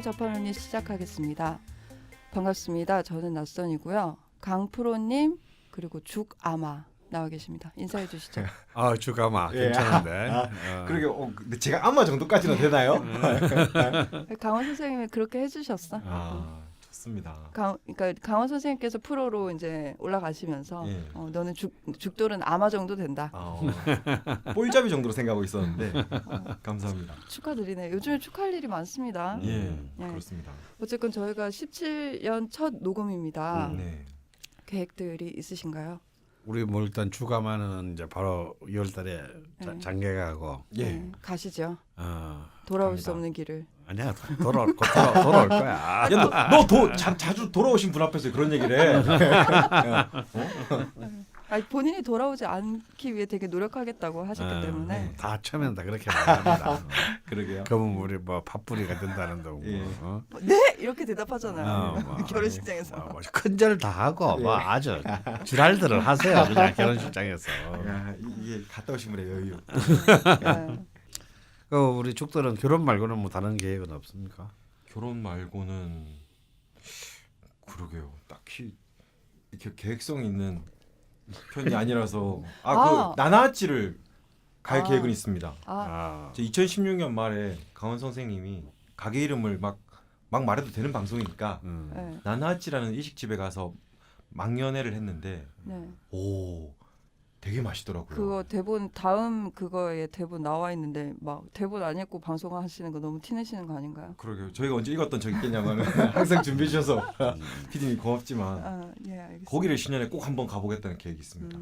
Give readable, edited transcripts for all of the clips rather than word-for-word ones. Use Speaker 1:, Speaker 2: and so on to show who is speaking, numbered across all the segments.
Speaker 1: 접하론이 시작하겠습니다. 반갑습니다. 저는 낯선이고요. 강프로님 그리고 죽아마 나와 계십니다. 인사해 주시죠.
Speaker 2: 죽아마
Speaker 3: 예.
Speaker 2: 괜찮은데.
Speaker 3: 그러게 근데 제가 아마 정도까지는 되나요?
Speaker 1: 강원 선생님이 그렇게 해주셨어.
Speaker 3: 좋습니다.
Speaker 1: 그러니까 강원 선생님께서 프로로 이제 올라가시면서
Speaker 3: 예.
Speaker 1: 너는 죽돌은 아마 정도 된다.
Speaker 3: 볼잡이 정도로 생각하고 있었는데 감사합니다.
Speaker 1: 축하드리네. 요즘에 축하할 일이 많습니다.
Speaker 3: 예,
Speaker 1: 예.
Speaker 3: 그렇습니다.
Speaker 1: 어쨌건 저희가 17년 첫 녹음입니다.
Speaker 3: 네.
Speaker 1: 계획들이 있으신가요?
Speaker 2: 우리 뭐 일단 죽아마는 이제 바로 2월달에
Speaker 1: 네.
Speaker 2: 장계가고.
Speaker 3: 예.
Speaker 1: 가시죠. 돌아올 수
Speaker 3: 갑니다.
Speaker 1: 없는 길을.
Speaker 2: 아니야 돌아올 거야.
Speaker 3: 야, 너 자주 돌아오신 분 앞에서 그런 얘기를 해.
Speaker 1: 아니, 본인이 돌아오지 않기 위해 되게 노력하겠다고 하셨기 때문에.
Speaker 2: 다 처음에는 다 그렇게 말합니다.
Speaker 3: 그러게요.
Speaker 2: 그러면 우리 뭐 팥뿌리가 된다는 거.
Speaker 3: 예.
Speaker 1: 네 이렇게 대답하잖아요.
Speaker 2: 뭐,
Speaker 1: 결혼식장에서.
Speaker 2: 큰절 다 하고 뭐 아주 지랄들을 하세요. 그냥 결혼식장에서.
Speaker 3: 야, 이게 갔다 오신 분의 여유.
Speaker 1: 네.
Speaker 2: 그 우리 죽들은 결혼 말고는 뭐 다른 계획은 없습니까?
Speaker 3: 결혼 말고는 그러게요. 딱히 이렇게 계획성 있는 편이 아니라서 그 나나아찌를 갈 계획은 있습니다. 2016년 말에 강원 선생님이 가게 이름을 막 말해도 되는 방송이니까
Speaker 1: 네.
Speaker 3: 나나아찌라는 일식집에 가서 망연회를 했는데
Speaker 1: 네.
Speaker 3: 오 되게 맛있더라고요.
Speaker 1: 그거 대본 다음 그거에 대본 나와 있는데 막 대본 안 읽고 방송하시는 거 너무 티내시는 거 아닌가요?
Speaker 3: 그러게요. 저희가 언제 읽었던 적이 있겠냐면 항상 준비해 주셔서 PD님 고맙지만
Speaker 1: 예, 알겠습니다.
Speaker 3: 거기를 신년에 꼭 한번 가보겠다는 계획이 있습니다.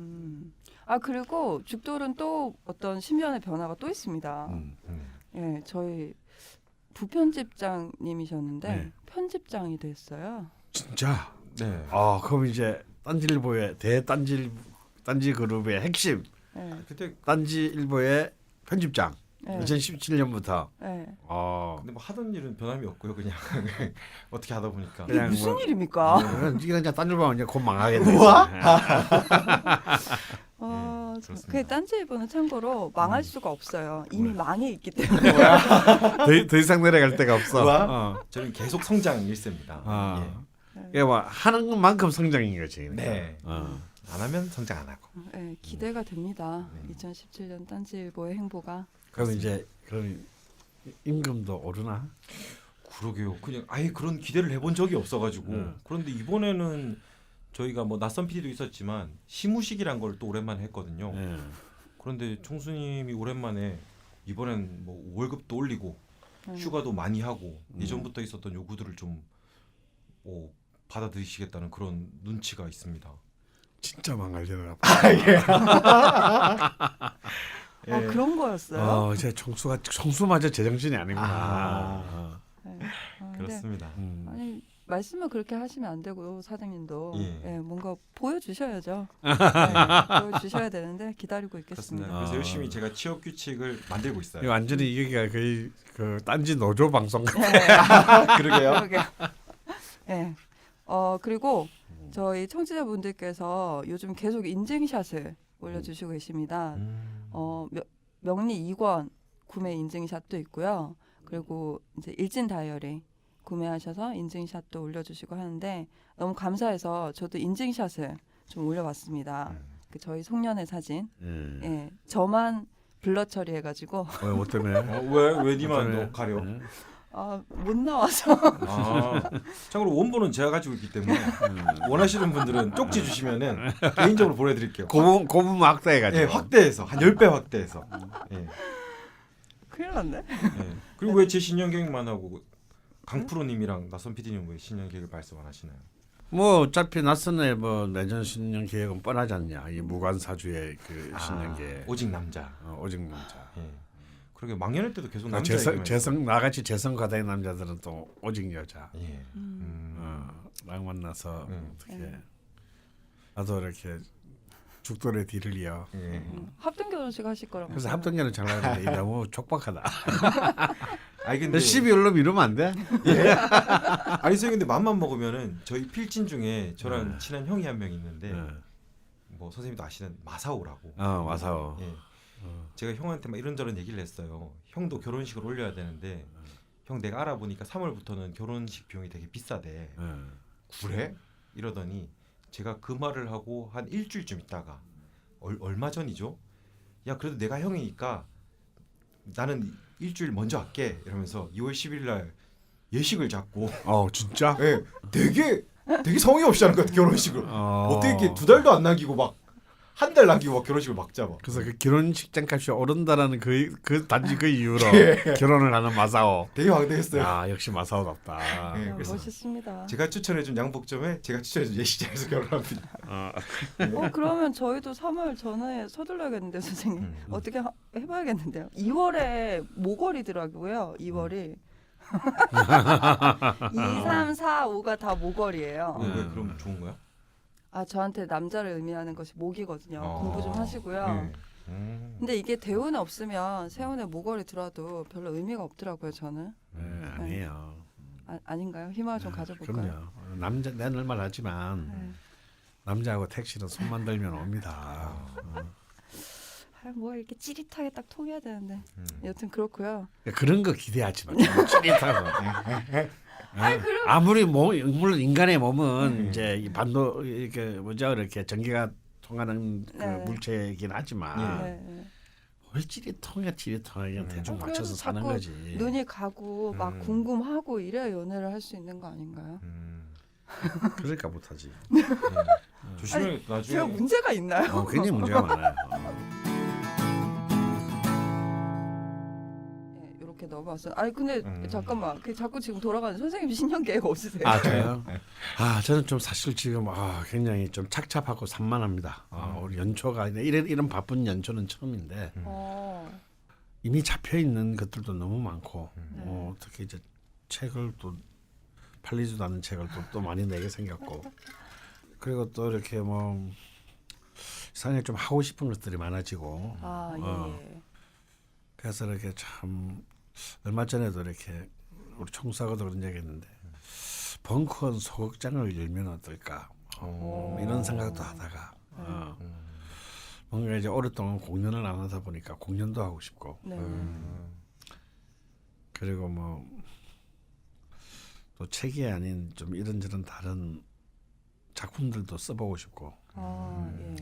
Speaker 1: 그리고 죽돌은 또 어떤 신변의 변화가 또 있습니다. 예, 저희 부편집장님이셨는데
Speaker 2: 네.
Speaker 1: 편집장이 됐어요.
Speaker 2: 진짜.
Speaker 3: 네.
Speaker 2: 그럼 이제 딴지일보의 딴지 그룹의 핵심
Speaker 1: 예,
Speaker 3: 그때
Speaker 2: 딴지일보의 편집장
Speaker 1: 예,
Speaker 2: 2017년부터.
Speaker 1: 예.
Speaker 3: 근데 뭐 하던 일은 변함이 없고요. 그냥 어떻게 하다 보니까.
Speaker 1: 이게
Speaker 2: 그냥
Speaker 1: 무슨
Speaker 2: 뭐-
Speaker 1: 일입니까?
Speaker 2: 이거 이제 딴지일보는 이제 곧 망하겠네.
Speaker 3: 그렇습니다.
Speaker 1: 그 딴지일보는 참고로 망할 수가 없어요. 이미 망해 있기 때문에.
Speaker 2: 더 이상 내려갈 데가 없어.
Speaker 3: 우와. 저는 계속 성장 일세입니다.
Speaker 2: 이게 뭐 하는 만큼 성장인 거지. 그러니까.
Speaker 3: 네. 안 하면 성장 안 하고.
Speaker 1: 예, 기대가 됩니다. 2017년 딴지일보의 행보가.
Speaker 2: 그럼 이제 임금도 오르나?
Speaker 3: 그러게요. 그냥 아예 그런 기대를 해본 적이 없어가지고. 그런데 이번에는 저희가 뭐 낯선 PD도 있었지만 시무식이란 걸 또 오랜만에 했거든요. 그런데 총수님이 오랜만에 이번엔 뭐 월급도 올리고 휴가도 많이 하고 예전부터 있었던 요구들을 좀 받아들이시겠다는 그런 눈치가 있습니다.
Speaker 2: 진짜 망할 데가
Speaker 1: 그런 거였어요?
Speaker 2: 제 총수마저 제정신이 아니구나.
Speaker 1: 근데,
Speaker 3: 그렇습니다.
Speaker 1: 아니 말씀을 그렇게 하시면 안 되고요, 사장님도.
Speaker 3: 예.
Speaker 1: 뭔가 보여주셔야죠. 보여주셔야 되는데 기다리고 있겠습니다.
Speaker 3: 그렇습니다. 그래서 열심히 제가 취업 규칙을 만들고 있어요.
Speaker 2: 이거 완전히 이게 거의 그 딴지 노조 방송 같아.
Speaker 3: 그러게요.
Speaker 1: 그러게요. 네. 그리고 저희 청취자분들께서 요즘 계속 인증샷을 올려주시고 계십니다. 명리 2권 구매 인증샷도 있고요. 그리고 이제 일진 다이어리 구매하셔서 인증샷도 올려주시고 하는데 너무 감사해서 저도 인증샷을 좀 올려봤습니다. 그 저희 송년회 사진. 예, 저만 블러 처리해가지고
Speaker 2: 뭐 때문에?
Speaker 3: 왜 니만 너 가려?
Speaker 1: 못 나와서.
Speaker 3: 참고로 원본은 제가 가지고 있기 때문에 원하시는 분들은 쪽지 주시면은 개인적으로 보내드릴게요.
Speaker 2: 고분 확대해가지고.
Speaker 3: 예, 확대해서 한 10배 확대해서. 예.
Speaker 1: 큰일 났네.
Speaker 3: 예. 그리고 왜 제 신년 계획만 하고 강프로님이랑 낯선 PD님 왜 신년 계획을 말씀 안 하시나요?
Speaker 2: 뭐 어차피 낯선에 뭐 내년 신년 계획은 뻔하지 않냐. 이 무관사주의 그 신년 계획.
Speaker 3: 오직 남자.
Speaker 2: 오직 남자.
Speaker 3: 예. 그러게 망연할 때도 계속 남자 얘기만
Speaker 2: 재성 나같이 재성 과다인 남자들은 또 오직 여자.
Speaker 3: 예.
Speaker 2: 랑 만나서 어떻게 나도 이렇게 죽돌의 뒤를 이어.
Speaker 1: 합동 결혼식 하실 거라고.
Speaker 2: 그래서 합동계는 잘 나가는데 이게 너무 촉박하다.
Speaker 3: 아니 근데
Speaker 2: 12월로 미루면 안 돼?
Speaker 3: 예? 아니 선생님 근데 맘만 먹으면은 저희 필진 중에 저랑 친한 형이 한 명 있는데 뭐 선생님도 아시는 마사오라고.
Speaker 2: 마사오.
Speaker 3: 예. 제가 형한테 막 이런저런 얘기를 했어요. 형도 결혼식을 올려야 되는데 형 내가 알아보니까 3월부터는 결혼식 비용이 되게 비싸대. 그래? 이러더니 제가 그 말을 하고 한 일주일쯤 있다가 얼마 전이죠? 야 그래도 내가 형이니까 나는 일주일 먼저 할게 이러면서 2월 10일 날 예식을 잡고
Speaker 2: 진짜?
Speaker 3: 예, 되게 성의 없이 하는 것 같아 결혼식을. 어떻게 이렇게 2달도 안 남기고 막 한 달 남기고 막 결혼식을 막 잡아.
Speaker 2: 그래서 그 결혼식장 값이 오른다라는 그 단지 그 이유로
Speaker 3: 예.
Speaker 2: 결혼을 하는 마사오.
Speaker 3: 되게 황당했어요.
Speaker 2: 야 역시 마사오답다.
Speaker 3: 네, 그래서
Speaker 1: 멋있습니다.
Speaker 3: 제가 추천해준 양복점에 제가 추천해준 예식장에서 결혼합니다.
Speaker 1: 그러면 저희도 3월 전에 서둘러야겠는데 선생님. 어떻게 해봐야겠는데요. 2월에 모걸이더라고요. 2월이. 2, 3, 4, 5가 다 모걸이에요.
Speaker 3: 왜 그럼 좋은 거야?
Speaker 1: 저한테 남자를 의미하는 것이 목이거든요. 공부 좀 하시고요.
Speaker 3: 네.
Speaker 1: 근데 이게 대운에 없으면 세운에 모걸이 들어도 별로 의미가 없더라고요. 저는.
Speaker 2: 아니에요.
Speaker 1: 아닌가요? 희망을 좀 가져볼까요?
Speaker 2: 그럼요. 남자 내 말 하지만 남자하고 택시는 손만 들면 옵니다.
Speaker 1: 뭐 이렇게 찌릿하게 딱 통해야 되는데 여튼 그렇고요.
Speaker 2: 그런 거 기대하지 마. 찌릿하고. 아무리 물론 인간의 몸은 이제 이 반도 이렇게 이렇게 전기가 통하는 그 물체이긴 하지만 뭘 찌릿통해 그냥 대충 맞춰서 사는 거지.
Speaker 1: 눈이 가고 막 궁금하고 이래야 연애를 할 수 있는 거 아닌가요?
Speaker 2: 그러니까 못하지.
Speaker 3: 조심해 나중에.
Speaker 1: 제가 문제가 있나요?
Speaker 2: 굉장히 문제가 많아요.
Speaker 1: 이렇게 넘어왔어요. 근데 잠깐만, 자꾸 지금 돌아가는 선생님 신년 계획 없으세요?
Speaker 2: 저요? 저는 좀 사실 지금 굉장히 좀 착잡하고 산만합니다. 우리 연초가 이런 바쁜 연초는 처음인데 이미 잡혀 있는 것들도 너무 많고 특히 이제 책을 또 팔리지도 않는 책을 또 많이 내게 생겼고 그리고 또 이렇게 뭐 이상하게 좀 하고 싶은 것들이 많아지고
Speaker 1: 예.
Speaker 2: 그래서 이렇게 참 얼마 전에도 이렇게 우리 총수하고도 그런 얘기했는데 벙커원 소극장을 열면 어떨까 이런 생각도 하다가 뭔가 이제 오랫동안 공연을 안 하다 보니까 공연도 하고 싶고 그리고 뭐 또 책이 아닌 좀 이런저런 다른 작품들도 써보고 싶고
Speaker 1: 예.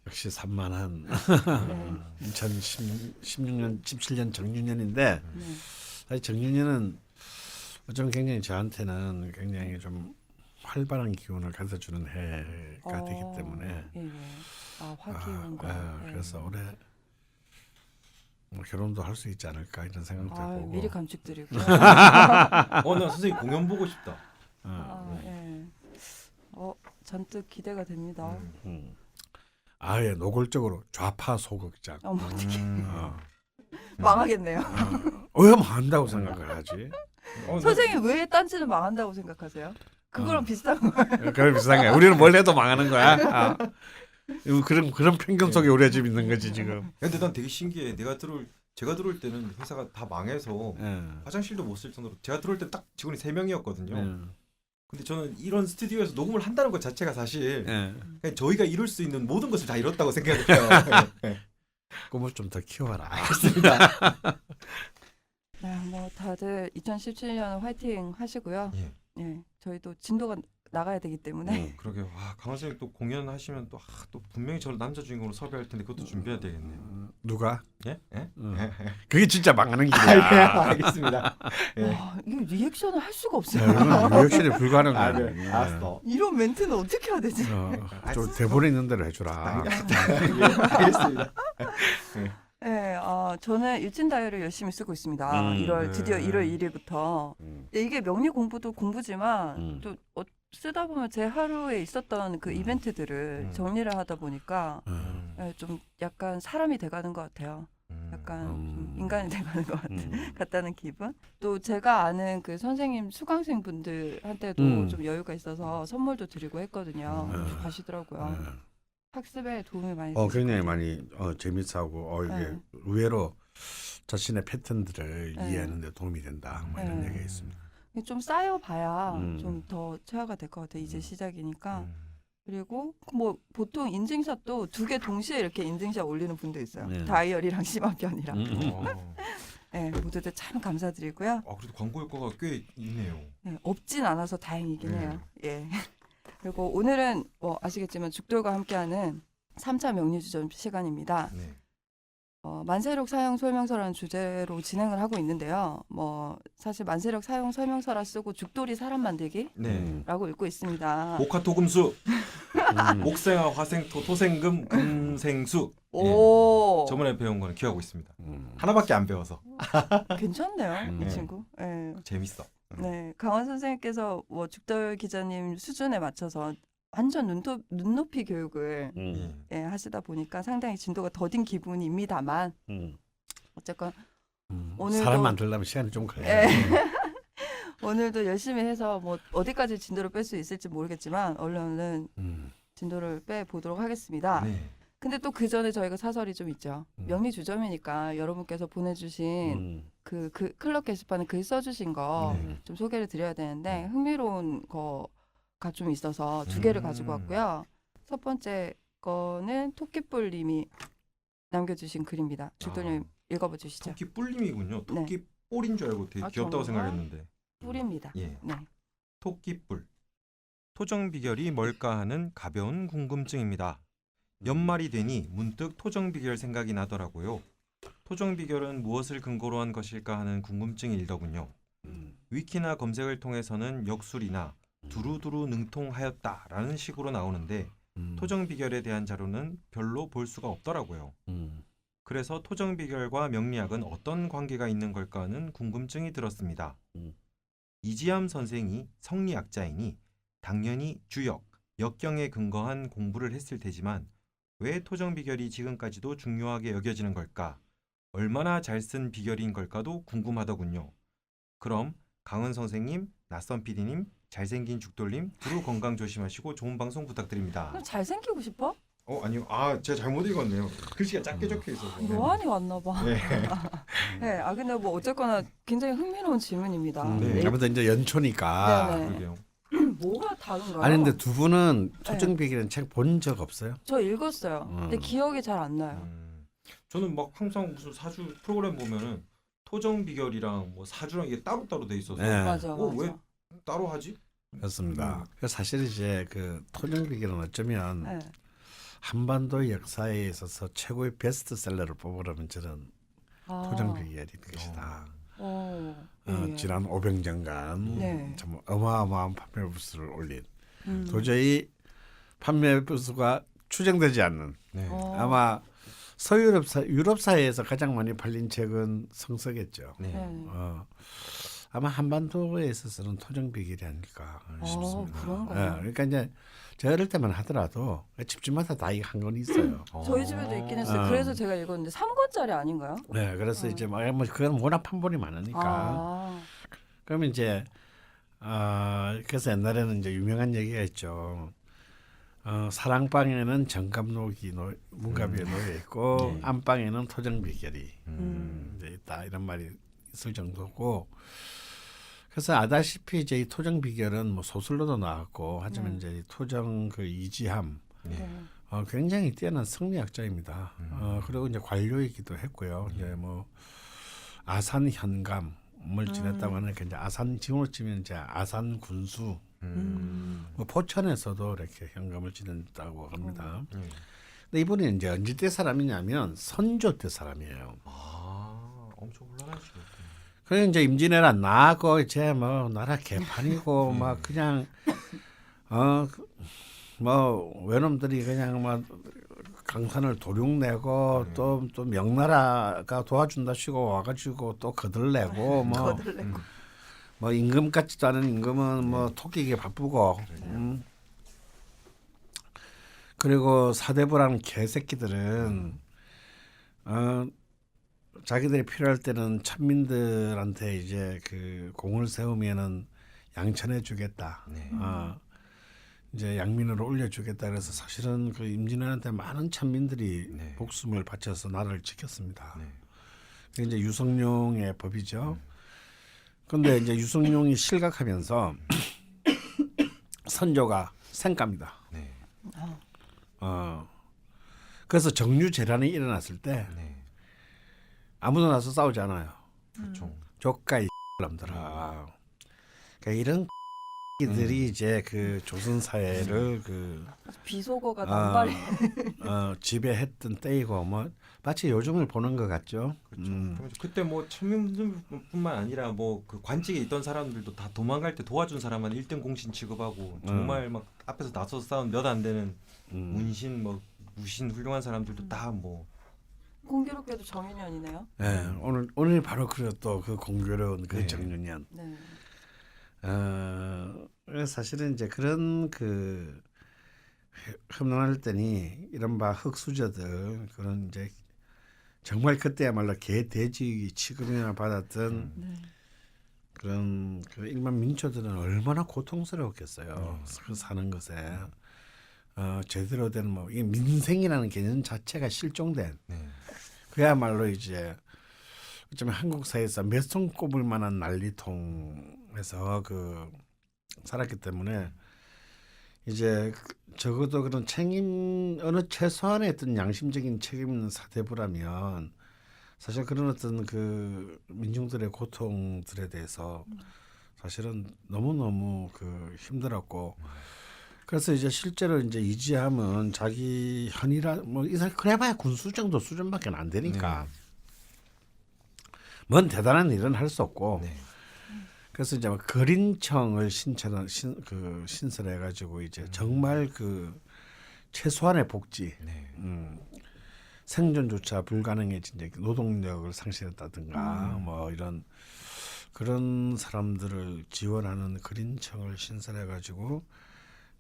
Speaker 2: 역시 산만한 2016년 17년 정유년인데 사실 정유년은 좀 굉장히 저한테는 굉장히 좀 활발한 기운을 가져주는 해가 되기 때문에
Speaker 1: 화기운과
Speaker 2: 그래서 올해 뭐 결혼도 할 수 있지 않을까 이런 생각도 해보고
Speaker 1: 미리 감축드리고요.
Speaker 3: 나 선생님 공연 보고 싶다.
Speaker 1: 잔뜩 기대가 됩니다.
Speaker 2: 아예 노골적으로 좌파 소극장.
Speaker 1: 어떻게 망하겠네요.
Speaker 2: 왜 망한다고 생각을 하지?
Speaker 1: 선생님 왜 딴지는 망한다고 생각하세요? 그거랑 비슷한 거예요.
Speaker 2: 그런 비슷한 거야. 우리는 뭘 해도 망하는 거야. 그런 편견 속에 우리가 지금 있는 거지 지금.
Speaker 3: 근데 난 되게 신기해. 제가 들어올 때는 회사가 다 망해서 화장실도 못 쓸 정도로 제가 들어올 때 딱 직원이 3명이었거든요. 근데 저는 이런 스튜디오에서 녹음을 한다는 것 자체가 사실 그냥 저희가 이룰 수 있는 모든 것을 다 이뤘다고 생각해요.
Speaker 2: 꿈을 좀 더 키워라.
Speaker 3: 알겠습니다.
Speaker 1: 뭐 다들 2017년 화이팅 하시고요. 저희도 진도가 나가야 되기 때문에.
Speaker 3: 그러게요. 강원 선생님 또 공연하시면 또 분명히 저를 남자 주인공으로 섭외할 텐데 그것도 준비해야 되겠네요.
Speaker 2: 누가?
Speaker 3: 예?
Speaker 2: 그게 진짜 망하는 길이야.
Speaker 3: 알겠습니다.
Speaker 1: 이거 리액션을 할 수가 없어요.
Speaker 2: 리액션이 불가능해.
Speaker 3: 네. 알았어.
Speaker 1: 이런 멘트는 어떻게 해야 되지?
Speaker 2: 좀 대본에 있는 대로 해주라.
Speaker 3: 알겠습니다.
Speaker 1: 저는 일진 다이어리를 열심히 쓰고 있습니다. 드디어 1월 1일부터. 이게 명리 공부도 공부지만 또 쓰다 보면 제 하루에 있었던 그 이벤트들을 정리를 하다 보니까 좀 약간 사람이 돼가는 것 같아요. 약간 좀 인간이 돼가는 것 같다는 기분. 또 제가 아는 그 선생님 수강생 분들한테도 좀 여유가 있어서 선물도 드리고 했거든요. 가시더라고요. 학습에 도움이 많이 됐어요.
Speaker 2: 굉장히 많이 재밌어하고 이게 의외로 자신의 패턴들을 이해하는 데 도움이 된다. 뭐 이런 얘기가 있습니다.
Speaker 1: 좀 쌓여봐야 좀 더 체화가 될 것 같아요. 이제 시작이니까. 그리고 뭐 보통 인증샷도 2개 동시에 이렇게 인증샷 올리는 분도 있어요. 다이어리랑 심화편이랑. 네, 모두들 참 감사드리고요.
Speaker 3: 그래도 광고 효과가 꽤 있네요.
Speaker 1: 네, 없진 않아서 다행이긴
Speaker 3: 네.
Speaker 1: 해요. 예. 그리고 오늘은 뭐 아시겠지만 죽돌과 함께하는 3차 명리주점 시간입니다.
Speaker 3: 네.
Speaker 1: 만세력 사용 설명서라는 주제로 진행을 하고 있는데요. 뭐 사실 만세력 사용 설명서라 쓰고 죽돌이 사람 만들기라고
Speaker 3: 네.
Speaker 1: 읽고 있습니다.
Speaker 3: 목화토금수, 목생화, 화생토, 토생금, 금생수.
Speaker 1: 오,
Speaker 3: 저번에 배운 거는 기억하고 있습니다. 하나밖에 안 배워서
Speaker 1: 괜찮네요, 이
Speaker 3: 네.
Speaker 1: 친구. 예.
Speaker 3: 재밌어.
Speaker 1: 네, 강원 선생님께서 뭐 죽돌 기자님 수준에 맞춰서 완전 눈높이 교육을 예, 하시다 보니까 상당히 진도가 더딘 기분입니다만 어쨌건 오늘도
Speaker 2: 사람 만들려면 시간이 좀 걸려요.
Speaker 1: 예. 오늘도 열심히 해서 뭐 어디까지 진도를 뺄 수 있을지 모르겠지만 얼른 진도를 빼 보도록 하겠습니다.
Speaker 3: 네.
Speaker 1: 근데 또 그 전에 저희가 사설이 좀 있죠. 명리주점이니까 여러분께서 보내주신 그 클럽 게시판에 글 써주신 거 좀 소개를 드려야 되는데 흥미로운 거가 좀 있어서 두 개를 가지고 왔고요. 첫 번째 거는 토끼뿔님이 남겨주신 글입니다. 죽돌님 읽어봐 주시죠.
Speaker 3: 토끼 뿔님이군요. 토끼 뿔인 줄 알고 되게 귀엽다고
Speaker 1: 정말?
Speaker 3: 생각했는데.
Speaker 1: 뿔입니다.
Speaker 3: 예.
Speaker 1: 네.
Speaker 3: 토끼뿔. 토정 비결이 뭘까 하는 가벼운 궁금증입니다. 연말이 되니 문득 토정 비결 생각이 나더라고요. 토정 비결은 무엇을 근거로 한 것일까 하는 궁금증이 일더군요. 위키나 검색을 통해서는 역술이나 두루두루 능통하였다라는 식으로 나오는데 토정 비결에 대한 자료는 별로 볼 수가 없더라고요. 그래서 토정 비결과 명리학은 어떤 관계가 있는 걸까 하는 궁금증이 들었습니다. 이지암 선생이 성리학자이니 당연히 주역, 역경에 근거한 공부를 했을 테지만 왜 토정 비결이 지금까지도 중요하게 여겨지는 걸까? 얼마나 잘 쓴 비결인 걸까도 궁금하더군요. 그럼 강은 선생님, 낯선 PD님, 잘생긴 죽돌님 두루 건강 조심하시고 좋은 방송 부탁드립니다.
Speaker 1: 그럼 잘생기고 싶어?
Speaker 3: 아니요. 제가 잘못 읽었네요. 글씨가 작게 적혀 있어서.
Speaker 1: 노안이 왔나 봐.
Speaker 3: 네.
Speaker 1: 네, 근데 뭐 어쨌거나 굉장히 흥미로운 질문입니다.
Speaker 3: 네.
Speaker 2: 아무튼 이제 연초니까.
Speaker 1: 네네.
Speaker 3: 그러게요.
Speaker 1: 뭐가 다른가요?
Speaker 2: 아니 근데 두 분은 토정비결이라는 책 본 적 없어요?
Speaker 1: 저 읽었어요. 근데 기억이 잘 안 나요.
Speaker 3: 저는 막 항상 무슨 사주 프로그램 보면은 토정 비결이랑 뭐 사주랑 이게 따로따로 돼 있어서
Speaker 2: 네.
Speaker 1: 맞아.
Speaker 3: 왜 따로 하지?
Speaker 2: 그렇습니다. 그래서 사실 이제 그 토정비결은 어쩌면
Speaker 1: 네.
Speaker 2: 한반도 역사에 있어서 최고의 베스트셀러를 뽑으라면 저는 토정비결이 것이다.
Speaker 1: 예.
Speaker 2: 지난 500년간
Speaker 1: 네.
Speaker 2: 참 어마어마한 판매 부수를 올린
Speaker 1: 음.
Speaker 2: 도저히 판매 부수가 추정되지 않는
Speaker 3: 네.
Speaker 2: 아마 서유럽 유럽 사회에서 가장 많이 팔린 책은 성서겠죠.
Speaker 3: 네.
Speaker 1: 네.
Speaker 2: 아마 한반도에 있어서는 토정비결이 아닐까 싶습니다.
Speaker 1: 그런가요?
Speaker 2: 그러니까 이제 제가 어릴 때만 하더라도 집집마다 다 한 건 있어요.
Speaker 1: 저희 집에도 있긴 했어요. 그래서 제가 읽었는데 3권짜리 아닌가요?
Speaker 2: 네, 그래서 이제 뭐 그건 워낙 판본이 많으니까. 그러면 이제 그래서 옛날에는 이제 유명한 얘기가 있죠. 사랑방에는 정감록이 문가비에 놓여 있고
Speaker 3: 네.
Speaker 2: 안방에는 토정비결이 이제 있다 이런 말이 있을 정도고. 그래서 아다시피 이제 이 토정 비결은 뭐 소설로도 나왔고 하지만 이제 이 토정 그 이지함 굉장히 뛰어난 성리학자입니다. 그리고 이제 관료이기도 했고요. 이제 뭐 아산 현감을 지냈다고 하니까 이제 아산 지금으로 치면 이제 아산 군수 뭐 포천에서도 이렇게 현감을 지냈다고 합니다. 근데 이분이 이제 언제 때 사람이냐면 선조 때 사람이에요.
Speaker 3: 엄청 혼란하시죠.
Speaker 2: 그래 이제 임진왜란 나고 이제 뭐 나라 개판이고 막 그냥 뭐 외놈들이 그냥 막 강산을 도륙내고 또 명나라가 도와준다시고 와가지고 또 거들내고 뭐 임금 같지도 않은 임금은 뭐 토끼게 바쁘고 그리고 사대부라는 개새끼들은 자기들이 필요할 때는 천민들한테 이제 그 공을 세우면은 양천해 주겠다. 이제 양민으로 올려주겠다. 그래서 사실은 그 임진왜란때 많은 천민들이 목숨을 바쳐서 나라를 지켰습니다. 그게 이제 유성룡의 법이죠. 그런데 이제 유성룡이 실각하면서 선조가 생갑니다. 그래서 정유재란이 일어났을 때 아무도 나서 싸우지 않아요.
Speaker 3: 그렇죠.
Speaker 2: 조카 이 놈들아. 그러니까 이런 이들이 이제 그 조선 사회를 그
Speaker 1: 비속어가 남발이
Speaker 2: 지배했던 때이고 뭐 마치 요즘을 보는 것 같죠.
Speaker 3: 그렇죠. 그때 뭐 천민들뿐만 아니라 뭐 그 관직에 있던 사람들도 다 도망갈 때 도와준 사람만 1등 공신 취급하고 정말 막 앞에서 나서서 싸운 몇 안 되는 문신 뭐 무신 훌륭한 사람들도 다 뭐
Speaker 1: 공교롭게도 정유년이네요.
Speaker 2: 네, 오늘 바로 또 그 공교로운 그
Speaker 3: 네.
Speaker 2: 정유년.
Speaker 1: 네.
Speaker 2: 사실은 이제 그런 그 흠론할 때니 이른바 흑수저들 그런 이제 정말 그때야말로 개 돼지 취급이나 받았던 그런 그 일반 민초들은 얼마나 고통스러웠겠어요. 그 사는 것에 제대로 된 뭐 이 민생이라는 개념 자체가 실종된 그야말로 이제 어쩌면 한국 사회에서 몇 손 꼽을 만한 난리통에서 그 살았기 때문에 이제 적어도 그런 책임 어느 최소한의 어떤 양심적인 책임 있는 사대부라면 사실 그런 어떤 그 민중들의 고통들에 대해서 사실은 너무너무 그 힘들었고 그래서 이제 실제로 이제 이지함은 자기 현이라 뭐 이 사람 그래봐야 군수 정도 수준밖에 안 되니까 뭔 대단한 일은 할 수 없고 그래서 이제 거린청을 신설해 가지고 이제 정말 그 최소한의 복지 생존조차 불가능해진 이제 노동력을 상실했다든가 뭐 이런 그런 사람들을 지원하는 거린청을 신설해 가지고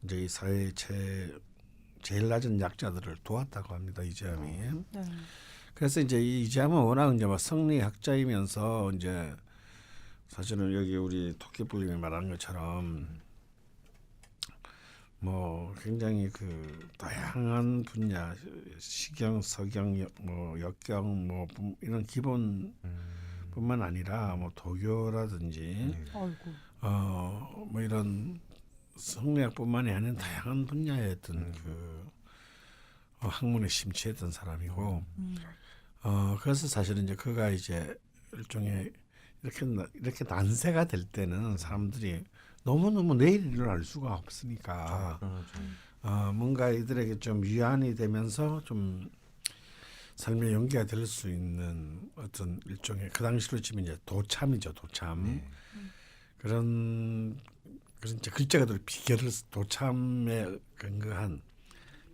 Speaker 2: 이제 이 사회의 제일 낮은 약자들을 도왔다고 합니다. 이재함이.
Speaker 1: 네.
Speaker 2: 그래서 이제 이재함은 워낙 이제 막 성리학자이면서 이제 사실은 여기 우리 토끼불님이 말한 것처럼 뭐 굉장히 그 다양한 분야 시경, 서경, 뭐 역경 뭐 이런 기본뿐만 아니라 뭐 도교라든지 뭐 이런 성리학뿐만이 아닌 다양한 분야의 어떤 그 학문에 심취했던 사람이고 그래서 사실은 이제 그가 이제 일종의 이렇게 난세가 될 때는 사람들이 너무너무 내일 일을 알 수가 없으니까 뭔가 이들에게 좀 위안이 되면서 좀 삶의 연기가 될 수 있는 어떤 일종의 그 당시로 치면 이제 도참이죠, 도참. 그런 이제 글자 그대로 비결을 도참에 근거한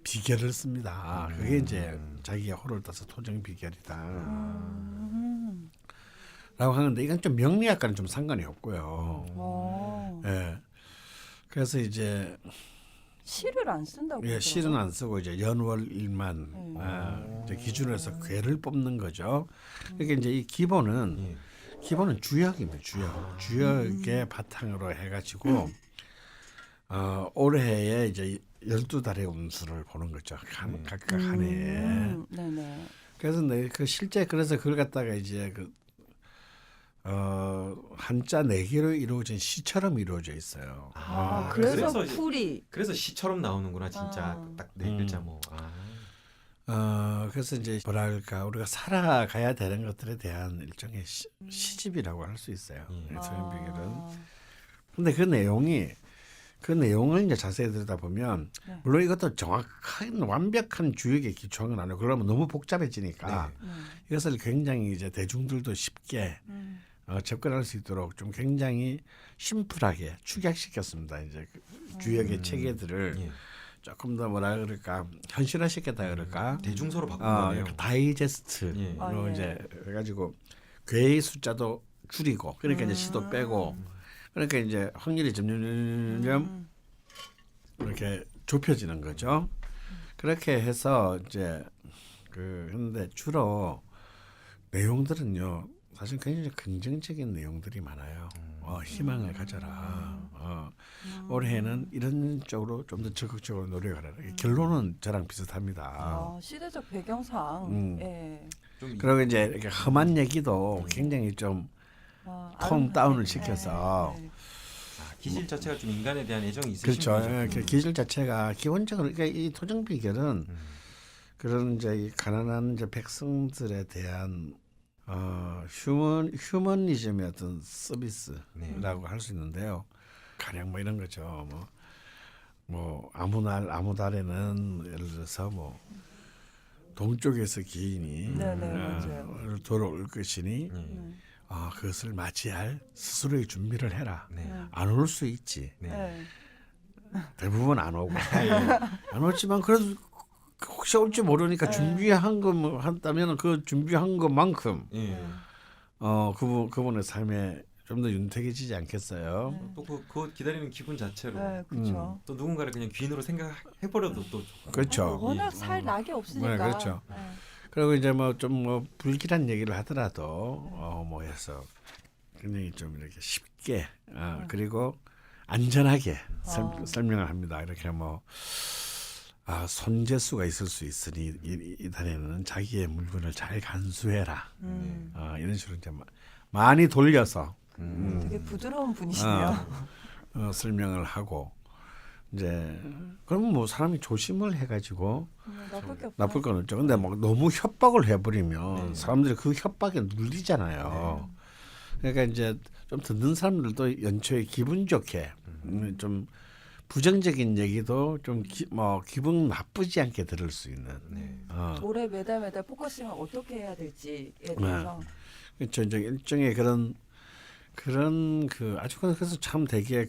Speaker 2: 비결을 씁니다. 그게 이제 자기가 호를 따서 토정 비결이다. 라고 하는데 이건 좀 명리학과는 좀 상관이 없고요. 예. 그래서 이제
Speaker 1: 시를 안 쓴다고.
Speaker 2: 예, 시는 안 쓰고 이제 연월일만 이제 기준으로 해서 괴를 뽑는 거죠. 그러니까 이제 이 기본은 주역입니다. 주역의 바탕으로 해가지고 올해에 이제 12달의 운수를 보는 거죠. 각각 한 해에.
Speaker 1: 네네.
Speaker 2: 그래서 그 실제 그래서 그걸 갖다가 이제 그 한자 4개로 이루어진 시처럼 이루어져 있어요.
Speaker 1: 그래서 풀이.
Speaker 3: 그래서 시처럼 나오는구나 진짜 딱 4글자 뭐.
Speaker 2: 그래서 이제 뭐랄까 우리가 살아가야 되는 것들에 대한 일종의 시집이라고 할 수 있어요. 서현비결은. 근데 그 내용을 이제 자세히 들여다보면 물론 이것도 정확한 완벽한 주역에 기초한 건 아니고 그러면 너무 복잡해지니까 이것을 굉장히 이제 대중들도 쉽게 접근할 수 있도록 좀 굉장히 심플하게 축약시켰습니다. 이제 그 주역의 체계들을 조금 더 뭐라 그럴까 현실화시켰다 그럴까
Speaker 3: 대중서로 바꾼 거네요.
Speaker 2: 다이제스트로 이제 해가지고 괴의 숫자도 줄이고 그러니까 이제 시도 빼고 그러니까 이제 확률이 점점 이렇게 좁혀지는 거죠. 그렇게 해서 이제 근데 주로 내용들은요 사실 굉장히 긍정적인 내용들이 많아요. 희망을 가져라. 올해는 이런 쪽으로 좀 더 적극적으로 노력하라. 결론은 저랑 비슷합니다.
Speaker 1: 시대적 배경상.
Speaker 2: 그리고 이제 이렇게 험한 얘기도 굉장히 좀 톤 다운을 시켜서
Speaker 3: 기질 자체가 좀 인간에 대한 애정이 있으신
Speaker 2: 그렇죠.
Speaker 3: 거죠.
Speaker 2: 기질 자체가 기본적으로 그러니까 이 토정 비결은 그런 이제 이 가난한 이제 백성들에 대한 휴머니즘의 어떤 서비스라고
Speaker 3: 네.
Speaker 2: 할 수 있는데요. 가령 뭐 이런 거죠. 뭐 아무 날 아무 달에는 예를 들어서 뭐 동쪽에서 기인이
Speaker 1: 맞아요.
Speaker 2: 돌아올 것이니 그것을 맞이할 스스로의 준비를 해라.
Speaker 3: 네.
Speaker 2: 안 올 수 있지.
Speaker 3: 네.
Speaker 2: 대부분 안 오고 안 오지만 그래도 혹시 올지 모르니까 준비한 거 뭐 한다면 그 준비한 것만큼 그분의 삶에 좀 더 윤택해지지 않겠어요?
Speaker 3: 또 그거 기다리는 기분 자체로
Speaker 1: 그렇죠.
Speaker 3: 또 누군가를 그냥 귀인으로 생각해버려도 또 좋고.
Speaker 2: 그렇죠.
Speaker 1: 워낙 살 낙이 없으니까.
Speaker 2: 네, 그렇죠. 그리고 이제 뭐 좀 불길한 얘기를 하더라도 뭐 해서 굉장히 좀 이렇게 쉽게 그리고 안전하게 설명을 합니다. 이렇게 뭐 손재수가 있을 수 있으니 이 달에는 자기의 물건을 잘 간수해라. 이런 식으로 이제 많이 돌려서
Speaker 1: 되게 부드러운 분이시네요.
Speaker 2: 설명을 하고 이제 그럼 뭐 사람이 조심을 해가지고
Speaker 1: 나쁠 게 없다.
Speaker 2: 나쁠 건 없죠. 근데 막 너무 협박을 해버리면 사람들이 그 협박에 눌리잖아요. 그러니까 이제 좀 듣는 사람들도 연초에 기분 좋게 좀 부정적인 얘기도 좀 기분 나쁘지 않게 들을 수 있는.
Speaker 1: 올해 매달 포커싱을 어떻게 해야 될지에 대해서.
Speaker 2: 그렇죠. 이제 일종의 그런 그 아주 그래서 참 되게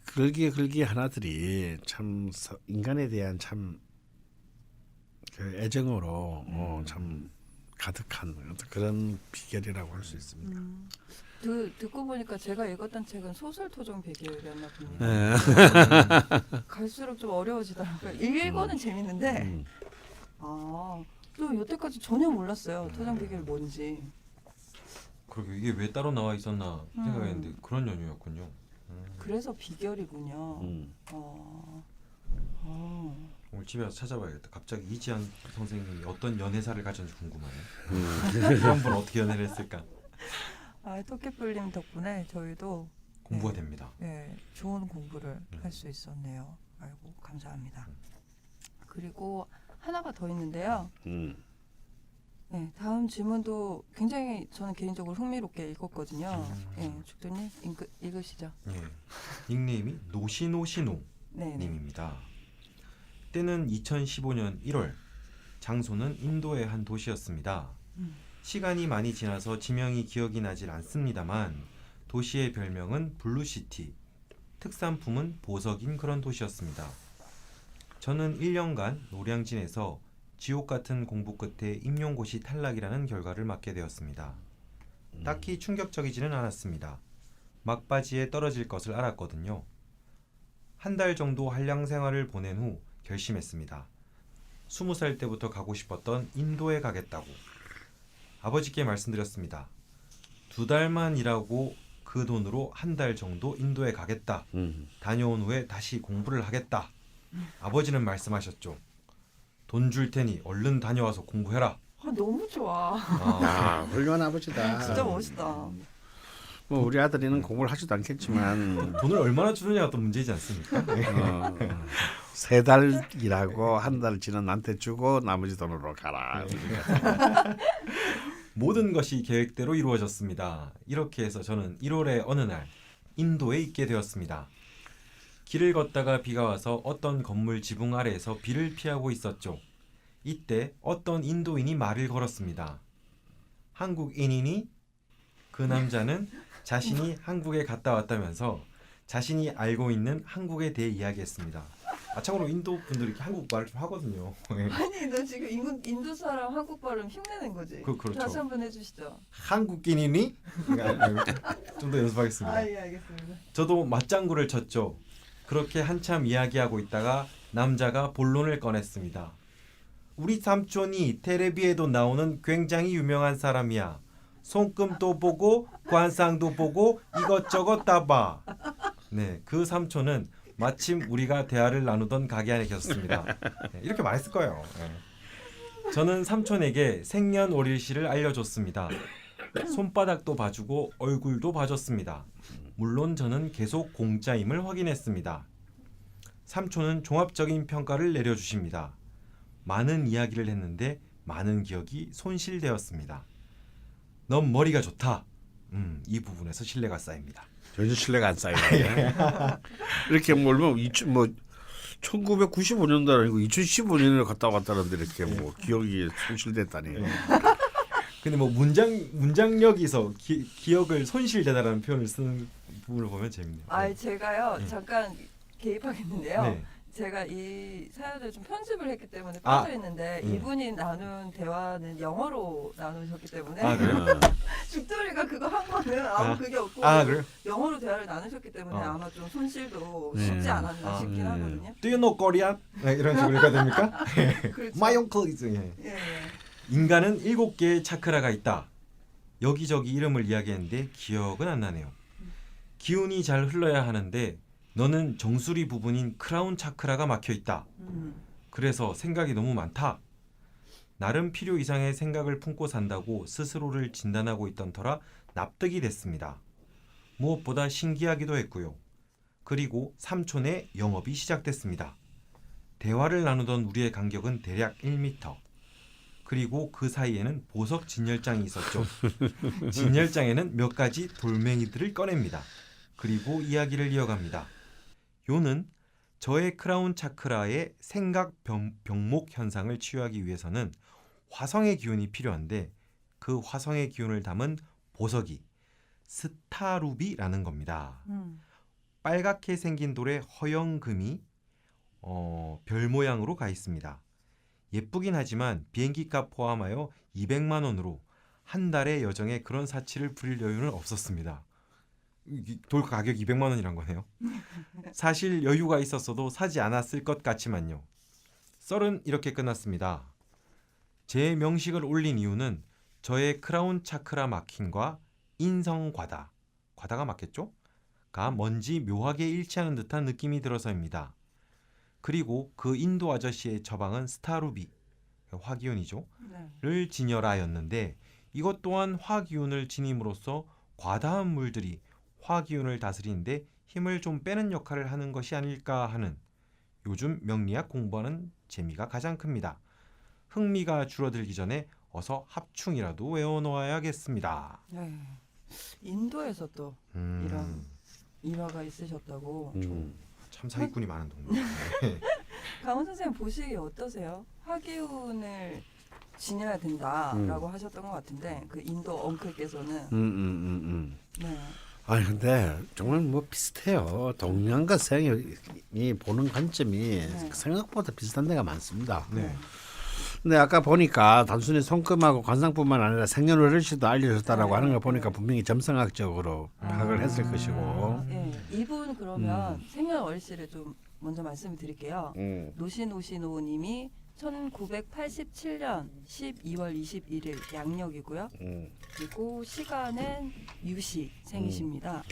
Speaker 2: 글기 하나들이 참 인간에 대한 참 그 애정으로 참 가득한 그런 비결이라고 할 수 있습니다.
Speaker 1: 듣고 보니까 제가 읽었던 책은 소설 토종 비결이었나 봅니다.
Speaker 2: 네.
Speaker 1: 갈수록 좀 어려워지더라고요. 읽어는 재밌는데 또 여태까지 전혀 몰랐어요. 토종 비결이 뭔지.
Speaker 3: 그러게 이게 왜 따로 나와 있었나 생각했는데 그런 연유였군요.
Speaker 1: 그래서 비결이군요.
Speaker 3: 오늘 집에 와서 찾아봐야겠다. 갑자기 이지한 선생님이 어떤 연애사를 가졌는지 궁금하네. 그런 분 어떻게 연애를 했을까?
Speaker 1: 토끼풀님 덕분에 저희도
Speaker 3: 공부가 됩니다.
Speaker 1: 좋은 공부를 할 수 있었네요. 아이고 감사합니다. 그리고 하나가 더 있는데요. 다음 질문도 굉장히 저는 개인적으로 흥미롭게 읽었거든요. 죽도님 읽으시죠.
Speaker 3: 닉네임이 노시노시노 님입니다. 때는 2015년 1월, 장소는 인도의 한 도시였습니다. 시간이 많이 지나서 지명이 기억이 나질 않습니다만 도시의 별명은 블루시티, 특산품은 보석인 그런 도시였습니다. 저는 1년간 노량진에서 지옥 같은 공부 끝에 임용고시 탈락이라는 결과를 맞게 되었습니다. 딱히 충격적이지는 않았습니다. 막바지에 떨어질 것을 알았거든요. 한 달 정도 한량 생활을 보낸 후 결심했습니다. 20살 때부터 가고 싶었던 인도에 가겠다고. 아버지께 말씀드렸습니다. 2달만 일하고 그 돈으로 한 달 정도 인도에 가겠다. 다녀온 후에 다시 공부를 하겠다. 아버지는 말씀하셨죠. 돈 줄 테니 얼른 다녀와서 공부해라.
Speaker 1: 너무 좋아.
Speaker 2: 훌륭한 아버지다.
Speaker 1: 진짜 멋있다.
Speaker 2: 뭐 우리 아들이는 공부를 하지도 않겠지만
Speaker 3: 돈을 얼마나 주느냐가 또 문제이지 않습니까?
Speaker 2: 3달 일하고 한 달 지난 나한테 주고 나머지 돈으로 가라.
Speaker 3: 모든 것이 계획대로 이루어졌습니다. 이렇게 해서 저는 1월의 어느 날 인도에 있게 되었습니다. 길을 걷다가 비가 와서 어떤 건물 지붕 아래에서 비를 피하고 있었죠. 이때 어떤 인도인이 말을 걸었습니다. 한국인이니? 그 남자는 자신이 한국에 갔다 왔다면서 자신이 알고 있는 한국에 대해 이야기했습니다. 참고로 인도 분들이 이렇게 한국 말을 좀 하거든요.
Speaker 1: 아니 너 지금 인도 사람 한국 발음 흉내낸 거지?
Speaker 3: 그렇죠.
Speaker 1: 다시 한번 해주시죠.
Speaker 3: 한국인이니? 좀 더 연습하겠습니다.
Speaker 1: 예 알겠습니다.
Speaker 3: 저도 맞장구를 쳤죠. 그렇게 한참 이야기하고 있다가 남자가 본론을 꺼냈습니다. 우리 삼촌이 텔레비에도 나오는 굉장히 유명한 사람이야. 손금도 보고 관상도 보고 이것저것 다 봐. 네, 그 삼촌은 마침 우리가 대화를 나누던 가게 안에 계셨습니다. 네, 이렇게 말했을 거예요. 네. 저는 삼촌에게 생년월일시를 알려줬습니다. 손바닥도 봐주고 얼굴도 봐줬습니다. 물론 저는 계속 공짜임을 확인했습니다. 삼촌은 종합적인 평가를 내려주십니다. 많은 이야기를 했는데 많은 기억이 손실되었습니다. 넌 머리가 좋다. 이 부분에서 신뢰가 쌓입니다.
Speaker 2: 전혀 신뢰가 안 쌓이네. 이렇게 몰면 1995년도 아니고 2015년에 갔다 왔다는데 이렇게 뭐 기억이 손실됐다니.
Speaker 3: 근데 뭐 문장력에서 기억을 손실되다라는 표현을 쓰는 부분을 보면 재밌네요.
Speaker 1: 제가요 잠깐 개입하겠는데요.
Speaker 3: 네.
Speaker 1: 제가 이 사연을 좀 편집을 했기 때문에
Speaker 3: 아,
Speaker 1: 빠져 있는데 이분이 나눈 대화는 영어로 나누셨기 때문에
Speaker 3: 그래요?
Speaker 1: 죽돌이가 그거 한 거는 아무 그게 없고
Speaker 3: 그래요?
Speaker 1: 영어로 대화를 나누셨기 때문에 아마 좀 손실도
Speaker 2: 네.
Speaker 1: 쉽지 않았나 싶긴 하거든요.
Speaker 3: Do you know Korean? 이런 식으로 읽어야 됩니까?
Speaker 1: 그렇죠.
Speaker 3: My uncle is.
Speaker 1: 예.
Speaker 3: 인간은 7개의 차크라가 있다. 여기저기 이름을 이야기했는데 기억은 안 나네요. 기운이 잘 흘러야 하는데 너는 정수리 부분인 크라운 차크라가 막혀 있다. 그래서 생각이 너무 많다. 나름 필요 이상의 생각을 품고 산다고 스스로를 진단하고 있던 터라 납득이 됐습니다. 무엇보다 신기하기도 했고요. 그리고 3촌에 영업이 시작됐습니다. 대화를 나누던 우리의 간격은 대략 1m. 그리고 그 사이에는 보석 진열장이 있었죠. 진열장에는 몇 가지 돌멩이들을 꺼냅니다. 그리고 이야기를 이어갑니다. 요는 저의 크라운 차크라의 생각 병목 현상을 치유하기 위해서는 화성의 기운이 필요한데 그 화성의 기운을 담은 보석이 스타루비라는 겁니다. 빨갛게 생긴 돌에 허연 금이 별 모양으로 가 있습니다. 예쁘긴 하지만 비행기값 포함하여 200만 원으로 한 달의 여정에 그런 사치를 부릴 여유는 없었습니다. 돌 가격 200만 원이란 거네요. 사실 여유가 있었어도 사지 않았을 것 같지만요. 썰은 이렇게 끝났습니다. 제 명식을 올린 이유는 저의 크라운 차크라 막힘과 인성과다, 과다가 맞겠죠? 가 뭔지 묘하게 일치하는 듯한 느낌이 들어서입니다. 그리고 그 인도 아저씨의 처방은 스타루비, 화기운이죠. 를 진열하였는데 이것 또한 화기운을 지님으로써 과다한 물들이 화기운을 다스리는데 힘을 좀 빼는 역할을 하는 것이 아닐까 하는 요즘 명리학 공부하는 재미가 가장 큽니다. 흥미가 줄어들기 전에 어서 합충이라도 외워놓아야겠습니다.
Speaker 1: 네. 인도에서 또 이런 일화가 있으셨다고.
Speaker 3: 참 사기꾼이 많은 동네.
Speaker 1: 강원 선생님 보시기에 어떠세요? 화기운을 지녀야 된다라고 하셨던 것 같은데 그 인도 엉클께서는 네.
Speaker 2: 아니 근데 정말 뭐 비슷해요. 동양과 서양이 보는 관점이 생각보다 비슷한 데가 많습니다.
Speaker 3: 네.
Speaker 2: 근데 아까 보니까 단순히 손금하고 관상뿐만 아니라 생년월일시도 알려졌다라고 하는 걸 보니까 분명히 점성학적으로 파악을 했을 것이고.
Speaker 1: 네. 이분 그러면 생년월일시를 좀 먼저 말씀을 드릴게요. 노시노시노님이 1987년 12월 21일 양력이고요. 그리고 시간은 유시 생이십니다.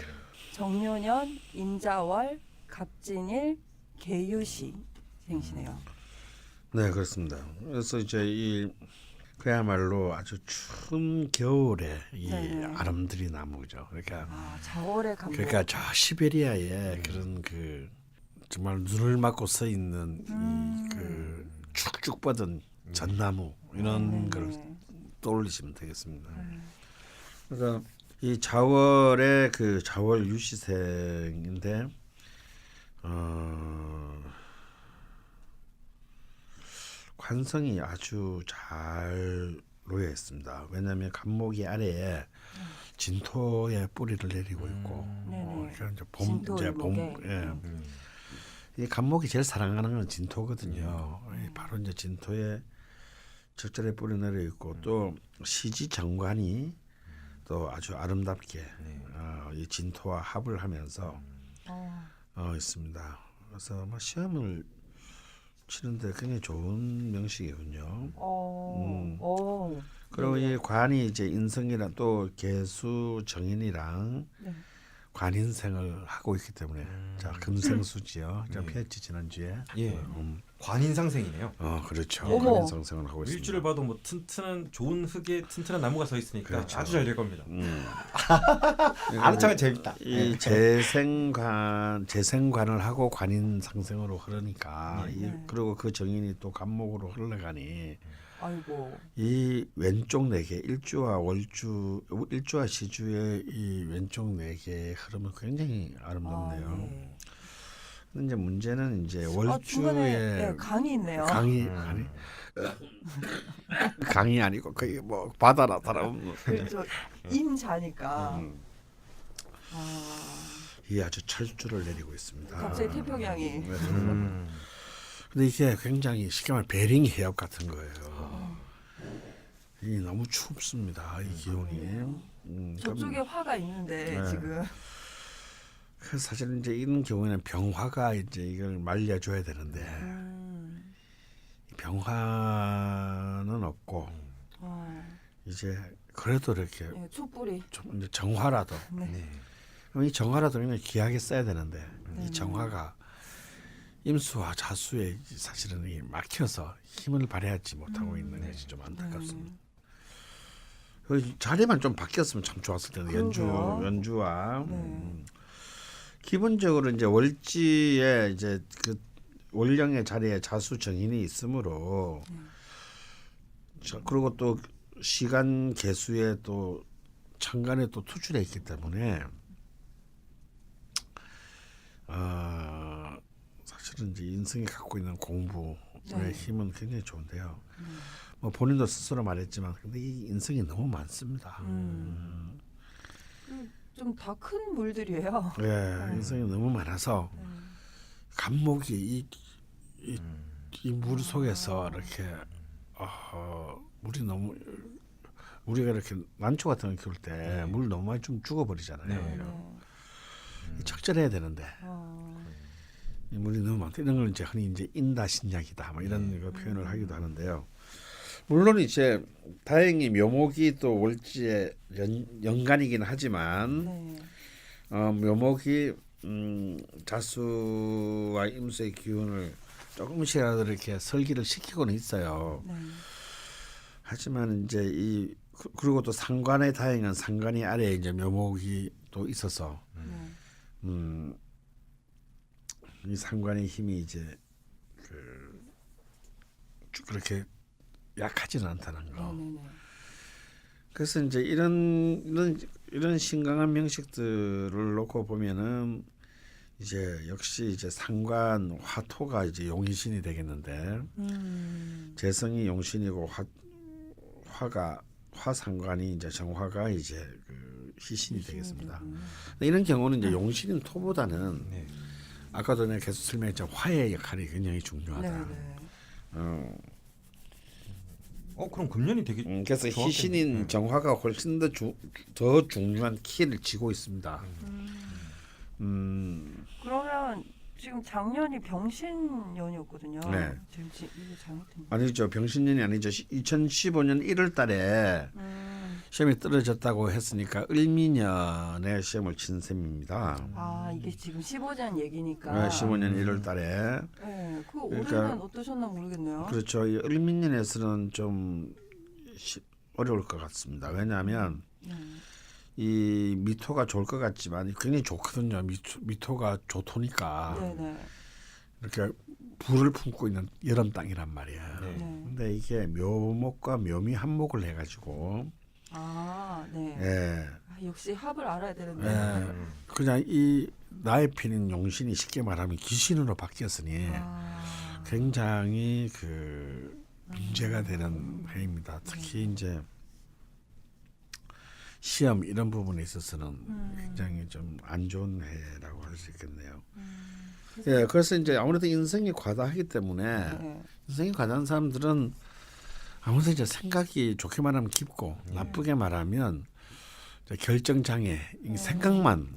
Speaker 1: 정묘년 임자월 갑진일 개유시 생이시네요.
Speaker 2: 네, 그렇습니다. 그래서 이제 이 그야말로 아주 추운 겨울에 이 아름드리 나무죠. 그러니까
Speaker 1: 자월의 감목.
Speaker 2: 그러니까 저 시베리아의 그런 그 정말 눈을 맞고 서 있는 이 그 축축 뻗은 전나무 이런 걸 떠올리시면 되겠습니다. 그러니까 이 자월의 그 자월 유시생인데 관성이 아주 잘 놓여 있습니다. 왜냐하면 간목이 아래에 진토의 뿌리를 내리고 있고, 그러니까 이제 이 간목이 제일 사랑하는 건 진토거든요. 바로 이제 진토에 적절히 뿌리 내려 있고 또 시지 정관이 또 아주 아름답게 이 진토와 합을 하면서 있습니다. 그래서 뭐 시험을 치는데 굉장히 좋은 명식이군요. 그리고 이 관이 이제 인성이랑 또 개수 정인이랑 관인생을 하고 있기 때문에 자 금생수지요. 자 피했지 지난주에.
Speaker 3: 관인 상생이네요.
Speaker 2: 그렇죠.
Speaker 1: 어머.
Speaker 2: 관인 상승을 하고 있습니다.
Speaker 3: 일주를 봐도 뭐 튼튼한 좋은 흙에 튼튼한 나무가 서 있으니까
Speaker 2: 그렇죠.
Speaker 3: 아주 잘 될 겁니다.
Speaker 2: 아는
Speaker 3: 척은 재밌다.
Speaker 2: 이 재생관을 하고 관인 상승으로 흐르니까 그리고 그 정인이 또 간목으로 흘러가니
Speaker 1: 아이고.
Speaker 2: 이 왼쪽 네 개 일주와 시주의 이 왼쪽 네 개의 흐름은 굉장히 아름답네요.
Speaker 1: 네.
Speaker 2: 근데 이제 문제는 이제
Speaker 1: 중간에
Speaker 2: 월주에
Speaker 1: 강이 있네요.
Speaker 2: 강이 아니고 거의 뭐 바다나 다름
Speaker 1: 그렇죠. 인자니까.
Speaker 2: 이 아주 철주를 내리고 있습니다.
Speaker 1: 갑자기 태평양이.
Speaker 2: 근데 이게 굉장히 쉽게 말해 베링 해협 같은 거예요. 이 너무 춥습니다. 이 기온이.
Speaker 1: 저쪽에 화가 있는데 지금.
Speaker 2: 그래서 사실 이제 이런 경우에는 병화가 이제 이걸 말려줘야 되는데 병화는 없고 이제 그래도 이렇게
Speaker 1: 촛불이
Speaker 2: 좀 이제 정화라도 그럼 이 정화라도 그냥 귀하게 써야 되는데 이 정화가 임수와 자수에 사실은 이 막혀서 힘을 발휘하지 못하고 있는 것이 좀 안타깝습니다. 그 자리만 좀 바뀌었으면 참 좋았을 텐데 연주와 기본적으로 이제 월지에 이제 그 월령의 자리에 자수 정인이 있으므로 그리고 또 시간 개수에 또 천간에 또 투출해 있기 때문에 사실은 이제 인성이 갖고 있는 공부의 힘은 굉장히 좋은데요. 뭐 본인도 스스로 말했지만 근데 이 인성이 너무 많습니다.
Speaker 1: 좀 다 큰 물들이에요.
Speaker 2: 예, 인성이 너무 많아서 간목이 이 물 속에서 이렇게 물이 너무 우리가 이렇게 난초 같은 거 키울 때 물 너무 많이 좀 죽어버리잖아요. 적절해야 되는데 이 물이 너무 많다. 이런 걸 이제 흔히 이제 인다신약이다 뭐 이런 거 표현을 하기도 하는데요. 물론 이제 다행히 묘목이 또 월지에 연간이긴 하지만 묘목이 자수와 임수의 기운을 조금씩이라도 이렇게 설기를 시키고는 있어요. 하지만 이제 그리고 또 상관의 다행은 상관이 아래에 이제 묘목이 또 있어서 이 상관의 힘이 이제 그렇게 약하지는 않다는 거. 그래서 이제 이런 신강한 명식들을 놓고 보면은 이제 역시 이제 상관 화토가 이제 용신이 되겠는데 재성이 용신이고 화상관이 이제 정화가 이제 그 희신이 되겠습니다. 근데 이런 경우는 이제 용신인 토보다는 아까도 내가 계속 설명했지만 화의 역할이 굉장히 중요하다.
Speaker 3: 그럼 금년이 되게
Speaker 2: 그래서 희신인 정화가 훨씬 더 중요한 키를 쥐고 있습니다.
Speaker 1: 그러면 지금 작년이 병신년이었거든요. 지금 이게 잘못된
Speaker 2: 아니죠. 병신년이 아니죠. 2015년 1월 달에 시험이 떨어졌다고 했으니까 을미년에 시험을 친 셈입니다.
Speaker 1: 이게 지금 15년 얘기니까.
Speaker 2: 15년 1월 달에.
Speaker 1: 올해는 어떠셨나 모르겠네요.
Speaker 2: 그렇죠. 이 을미년에서는 좀 어려울 것 같습니다. 왜냐하면 이 미토가 좋을 것 같지만 굉장히 좋거든요. 미토가 조토니까 이렇게 불을 품고 있는 여름 땅이란 말이야. 근데 이게 묘목과 묘미 한목을 해가지고
Speaker 1: 역시 합을 알아야 되는데.
Speaker 2: 그냥 이 나의 피는 용신이 쉽게 말하면 귀신으로 바뀌었으니 굉장히 그 문제가 되는 해입니다. 특히 이제 시험 이런 부분에 있어서는 굉장히 좀 안 좋은 해라고 할 수 있겠네요. 그래서 이제 아무래도 인성이 과다하기 때문에 인성이 과다한 사람들은 아무래도 이제 생각이 좋게 말하면 깊고 나쁘게 말하면 결정 장애, 생각만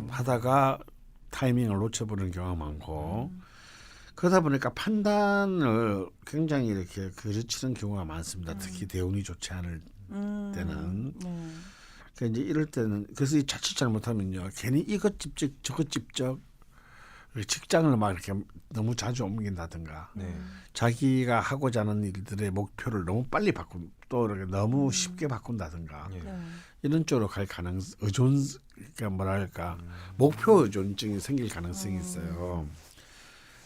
Speaker 2: 하다가 타이밍을 놓쳐버리는 경우가 많고 그러다 보니까 판단을 굉장히 이렇게 그르치는 경우가 많습니다. 특히 대운이 좋지 않을 때는. 그러니까 이제 이럴 때는 그래서 이 자칫 잘못하면요, 괜히 이것 집적 저것 집적 직장을 막 이렇게 너무 자주 옮긴다든가
Speaker 3: 네.
Speaker 2: 자기가 하고자 하는 일들의 목표를 너무 빨리 바꾼 또 이렇게 너무 쉽게 바꾼다든가
Speaker 3: 예.
Speaker 1: 네.
Speaker 2: 이런 쪽으로 갈 의존 그러니까 뭐랄까 목표 의존증이 생길 가능성이 있어요.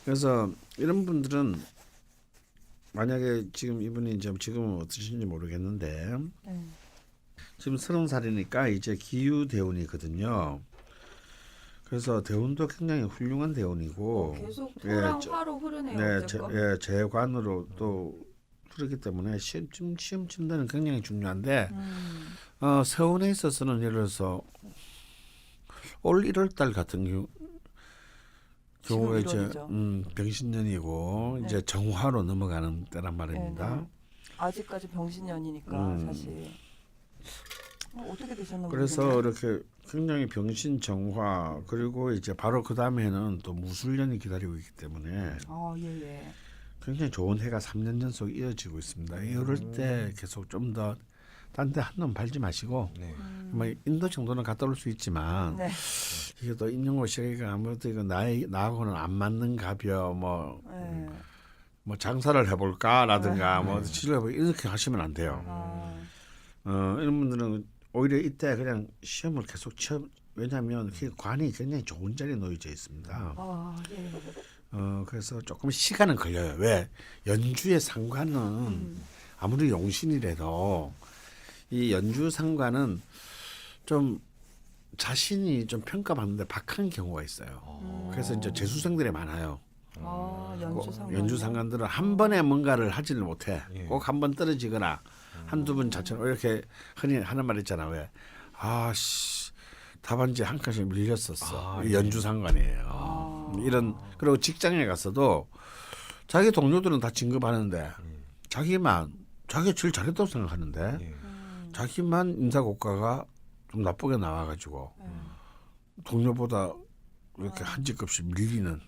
Speaker 2: 그래서 이런 분들은 만약에 지금 이분이 이제 지금은 어떠신지 모르겠는데
Speaker 1: 네.
Speaker 2: 지금 30살이니까 이제 기유 대운이거든요. 그래서 대운도 굉장히 훌륭한 대운이고
Speaker 1: 계속 토랑
Speaker 2: 예,
Speaker 1: 화로 흐르네요.
Speaker 2: 네,
Speaker 1: 어쨌건.
Speaker 2: 재관으로 또 흐르기 때문에 시험 침대는 굉장히 중요한데 세운에 있어서는 예를 들어서 올 1월달 같은 경우가 이제
Speaker 1: 1월이죠.
Speaker 2: 병신년이고
Speaker 1: 네.
Speaker 2: 이제 정화로 넘어가는 때란 말입니다.
Speaker 1: 네, 네. 아직까지 병신년이니까 사실 어떻게 되셨나
Speaker 2: 그래서
Speaker 1: 모르겠네요.
Speaker 2: 이렇게 굉장히 병신 정화 그리고 이제 바로 그 다음에는 또 무술년이 기다리고 있기 때문에
Speaker 1: 아, 예, 예.
Speaker 2: 굉장히 좋은 해가 3년 연속 이어지고 있습니다. 이럴 때 계속 좀 더 딴 데 한눈 팔지 마시고
Speaker 3: 네.
Speaker 2: 뭐 인도 정도는 갔다 올 수 있지만
Speaker 1: 네.
Speaker 2: 이게 또 인용고 시기가 아무래도 이거 나하고는 안 맞는 갑이요
Speaker 1: 네.
Speaker 2: 뭐 장사를 해볼까라든가 뭐 치료해볼 이렇게 하시면 안 돼요. 이런 분들은 오히려 이때 그냥 시험을 계속 왜냐하면 그 관이 굉장히 좋은 자리에 놓여져 있습니다.
Speaker 1: 아, 예.
Speaker 2: 그래서 조금 시간은 걸려요. 왜 연주의 상관은 아무리 용신이라도 이 연주 상관은 좀 자신이 좀 평가받는데 박한 경우가 있어요. 그래서 이제 재수생들이 많아요.
Speaker 1: 아, 연주상관.
Speaker 2: 연주상관들은 한 번에 뭔가를 하지를 못해.
Speaker 3: 예.
Speaker 2: 꼭 한 번 떨어지거나 한두 번 자처럼 이렇게 흔히 하는 말 있잖아. 왜? 답안지 한 칸씩 밀렸었어.
Speaker 3: 예.
Speaker 2: 연주상관이에요. 이런 그리고 직장에 갔어도 자기 동료들은 다 진급하는데 자기가 제일 잘했다고 생각하는데
Speaker 3: 예.
Speaker 2: 자기만 인사고과가 좀 나쁘게 나와가지고 동료보다 이렇게 한 직급씩 밀리는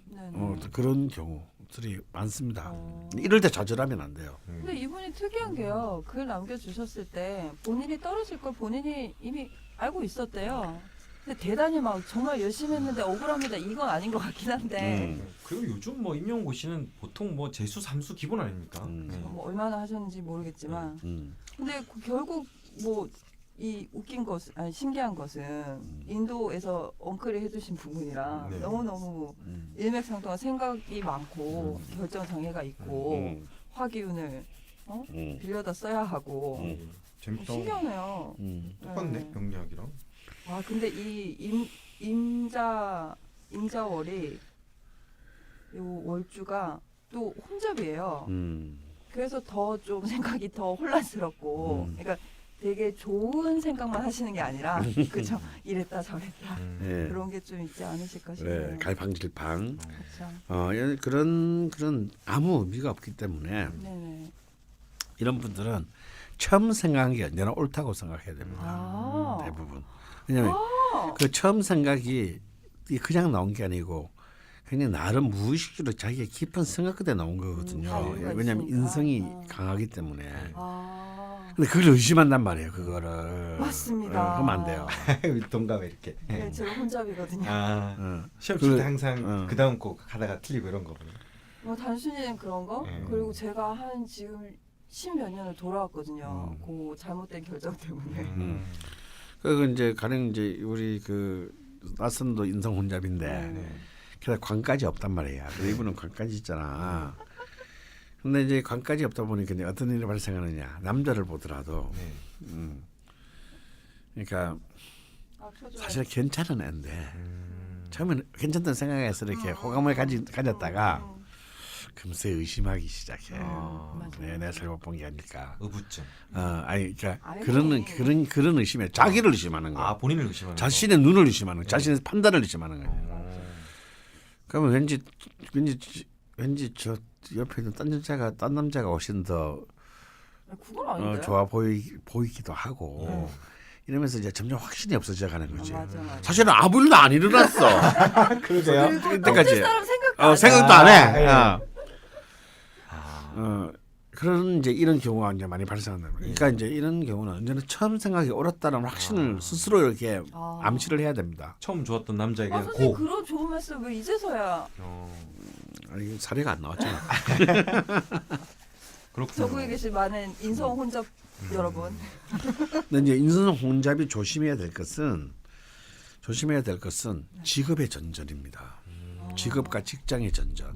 Speaker 2: 그런 경우들이 많습니다. 이럴 때 좌절하면 안 돼요.
Speaker 1: 근데 이분이 특이한 게요. 글 남겨주셨을 때 본인이 떨어질 걸 본인이 이미 알고 있었대요. 근데 대단히 막 정말 열심히 했는데 억울합니다. 이건 아닌 것 같긴 한데
Speaker 3: 그리고 요즘 뭐 임용고 씨는 보통 뭐 재수, 삼수 기본 아닙니까? 네.
Speaker 1: 뭐 얼마나 하셨는지 모르겠지만
Speaker 2: 음.
Speaker 1: 근데 결국 뭐 이 웃긴 것은 아니 신기한 것은 인도에서 엉클이 해주신 부분이랑
Speaker 3: 네.
Speaker 1: 너무너무 일맥상통한 생각이 많고 결정 장애가 있고 화기운을 빌려다 써야 하고
Speaker 3: 재밌다.
Speaker 1: 신기하네요.
Speaker 3: 똑같네
Speaker 1: 네.
Speaker 3: 병리학이랑.
Speaker 1: 아 근데 이 임자월이 요 월주가 또 혼잡이에요. 그래서 더 좀 생각이 더 혼란스럽고, 그러니까 되게 좋은 생각만 하시는 게 아니라, 그죠? 이랬다 저랬다
Speaker 2: 예.
Speaker 1: 그런 게 좀 있지 않으실까 싶네요.
Speaker 2: 네, 갈팡질팡.
Speaker 1: 그렇죠.
Speaker 2: 그런 아무 의미가 없기 때문에
Speaker 1: 네네.
Speaker 2: 이런 분들은 처음 생각한 게 언제나 옳다고 생각해야 됩니다.
Speaker 1: 아.
Speaker 2: 대부분. 왜냐하면 그 처음 생각이 그냥 나온 게 아니고 그냥 나름 무의식적으로 자기의 깊은 생각 끝에 나온 거거든요.
Speaker 1: 자유가
Speaker 2: 왜냐하면
Speaker 1: 있으니까.
Speaker 2: 인성이 강하기 때문에.
Speaker 1: 아.
Speaker 2: 근데 그걸 의심한단 말이에요. 그거를.
Speaker 1: 맞습니다.
Speaker 2: 그러면 안 돼요.
Speaker 3: 동감에 이렇게.
Speaker 1: 네, 제가 혼잡이거든요.
Speaker 3: 시험
Speaker 2: 그-
Speaker 3: 칠 때 항상 그 다음 거 하다가 틀리고 이런 거.
Speaker 1: 뭐 단순히 그런 거? 그리고 제가 한 지금 10몇 년을 돌아왔거든요. 그 잘못된 결정 때문에.
Speaker 2: 그리고 이제 가령 이제 우리 그 낯선도 인성 혼잡인데 그래서 관까지 없단 말이야. 근데 이분은 관까지 있잖아. 근데 이제 관까지 없다 보니까 이제 어떤 일이 발생하느냐. 남자를 보더라도 그러니까
Speaker 1: 아,
Speaker 2: 사실 괜찮은 애인데 처음에는 괜찮다는 생각에서 이렇게 호감을 가졌다가 금세 의심하기 시작해. 내가 잘못 본 게 아닐까.
Speaker 3: 의부증.
Speaker 2: 아니 그러니까
Speaker 1: 아니.
Speaker 2: 그런 의심에 자기를 의심하는 거야.
Speaker 3: 본인을 의심하는
Speaker 2: 자신의 눈을 의심하는 거야. 자신의 판단을 의심하는 거야. 그러면 왠지 저 옆에 있는 딴 남자가 훨씬 더
Speaker 1: 그건 아닌데요?
Speaker 2: 좋아 보이기도 하고 이러면서 이제 점점 확신이 없어져 가는 거지.
Speaker 1: 맞아.
Speaker 2: 사실은 아무 일도 안 일어났어.
Speaker 3: 그러세요?
Speaker 2: 이때까지
Speaker 1: 사람 생각도 안
Speaker 2: 생각도 안 해.
Speaker 3: 예.
Speaker 2: 그런 이제 이런 경우가 이제 많이 발생한다. 그러니까 이제 이런 경우는 언제나 처음 생각이 옳았다는 확신을 스스로 이렇게 암시를 해야 됩니다.
Speaker 3: 처음 좋았던 남자에게
Speaker 1: 선생님
Speaker 3: 고.
Speaker 1: 그런 좋은 말씀 왜 이제서야?
Speaker 2: 아니 사례가 안 나왔잖아.
Speaker 3: 그렇군요.
Speaker 1: 전국에 계신 많은 인성 혼잡 여러분.
Speaker 2: 근데 이제 인성 혼잡이 조심해야 될 것은 직업의 전전입니다. 직업과 직장의 전전.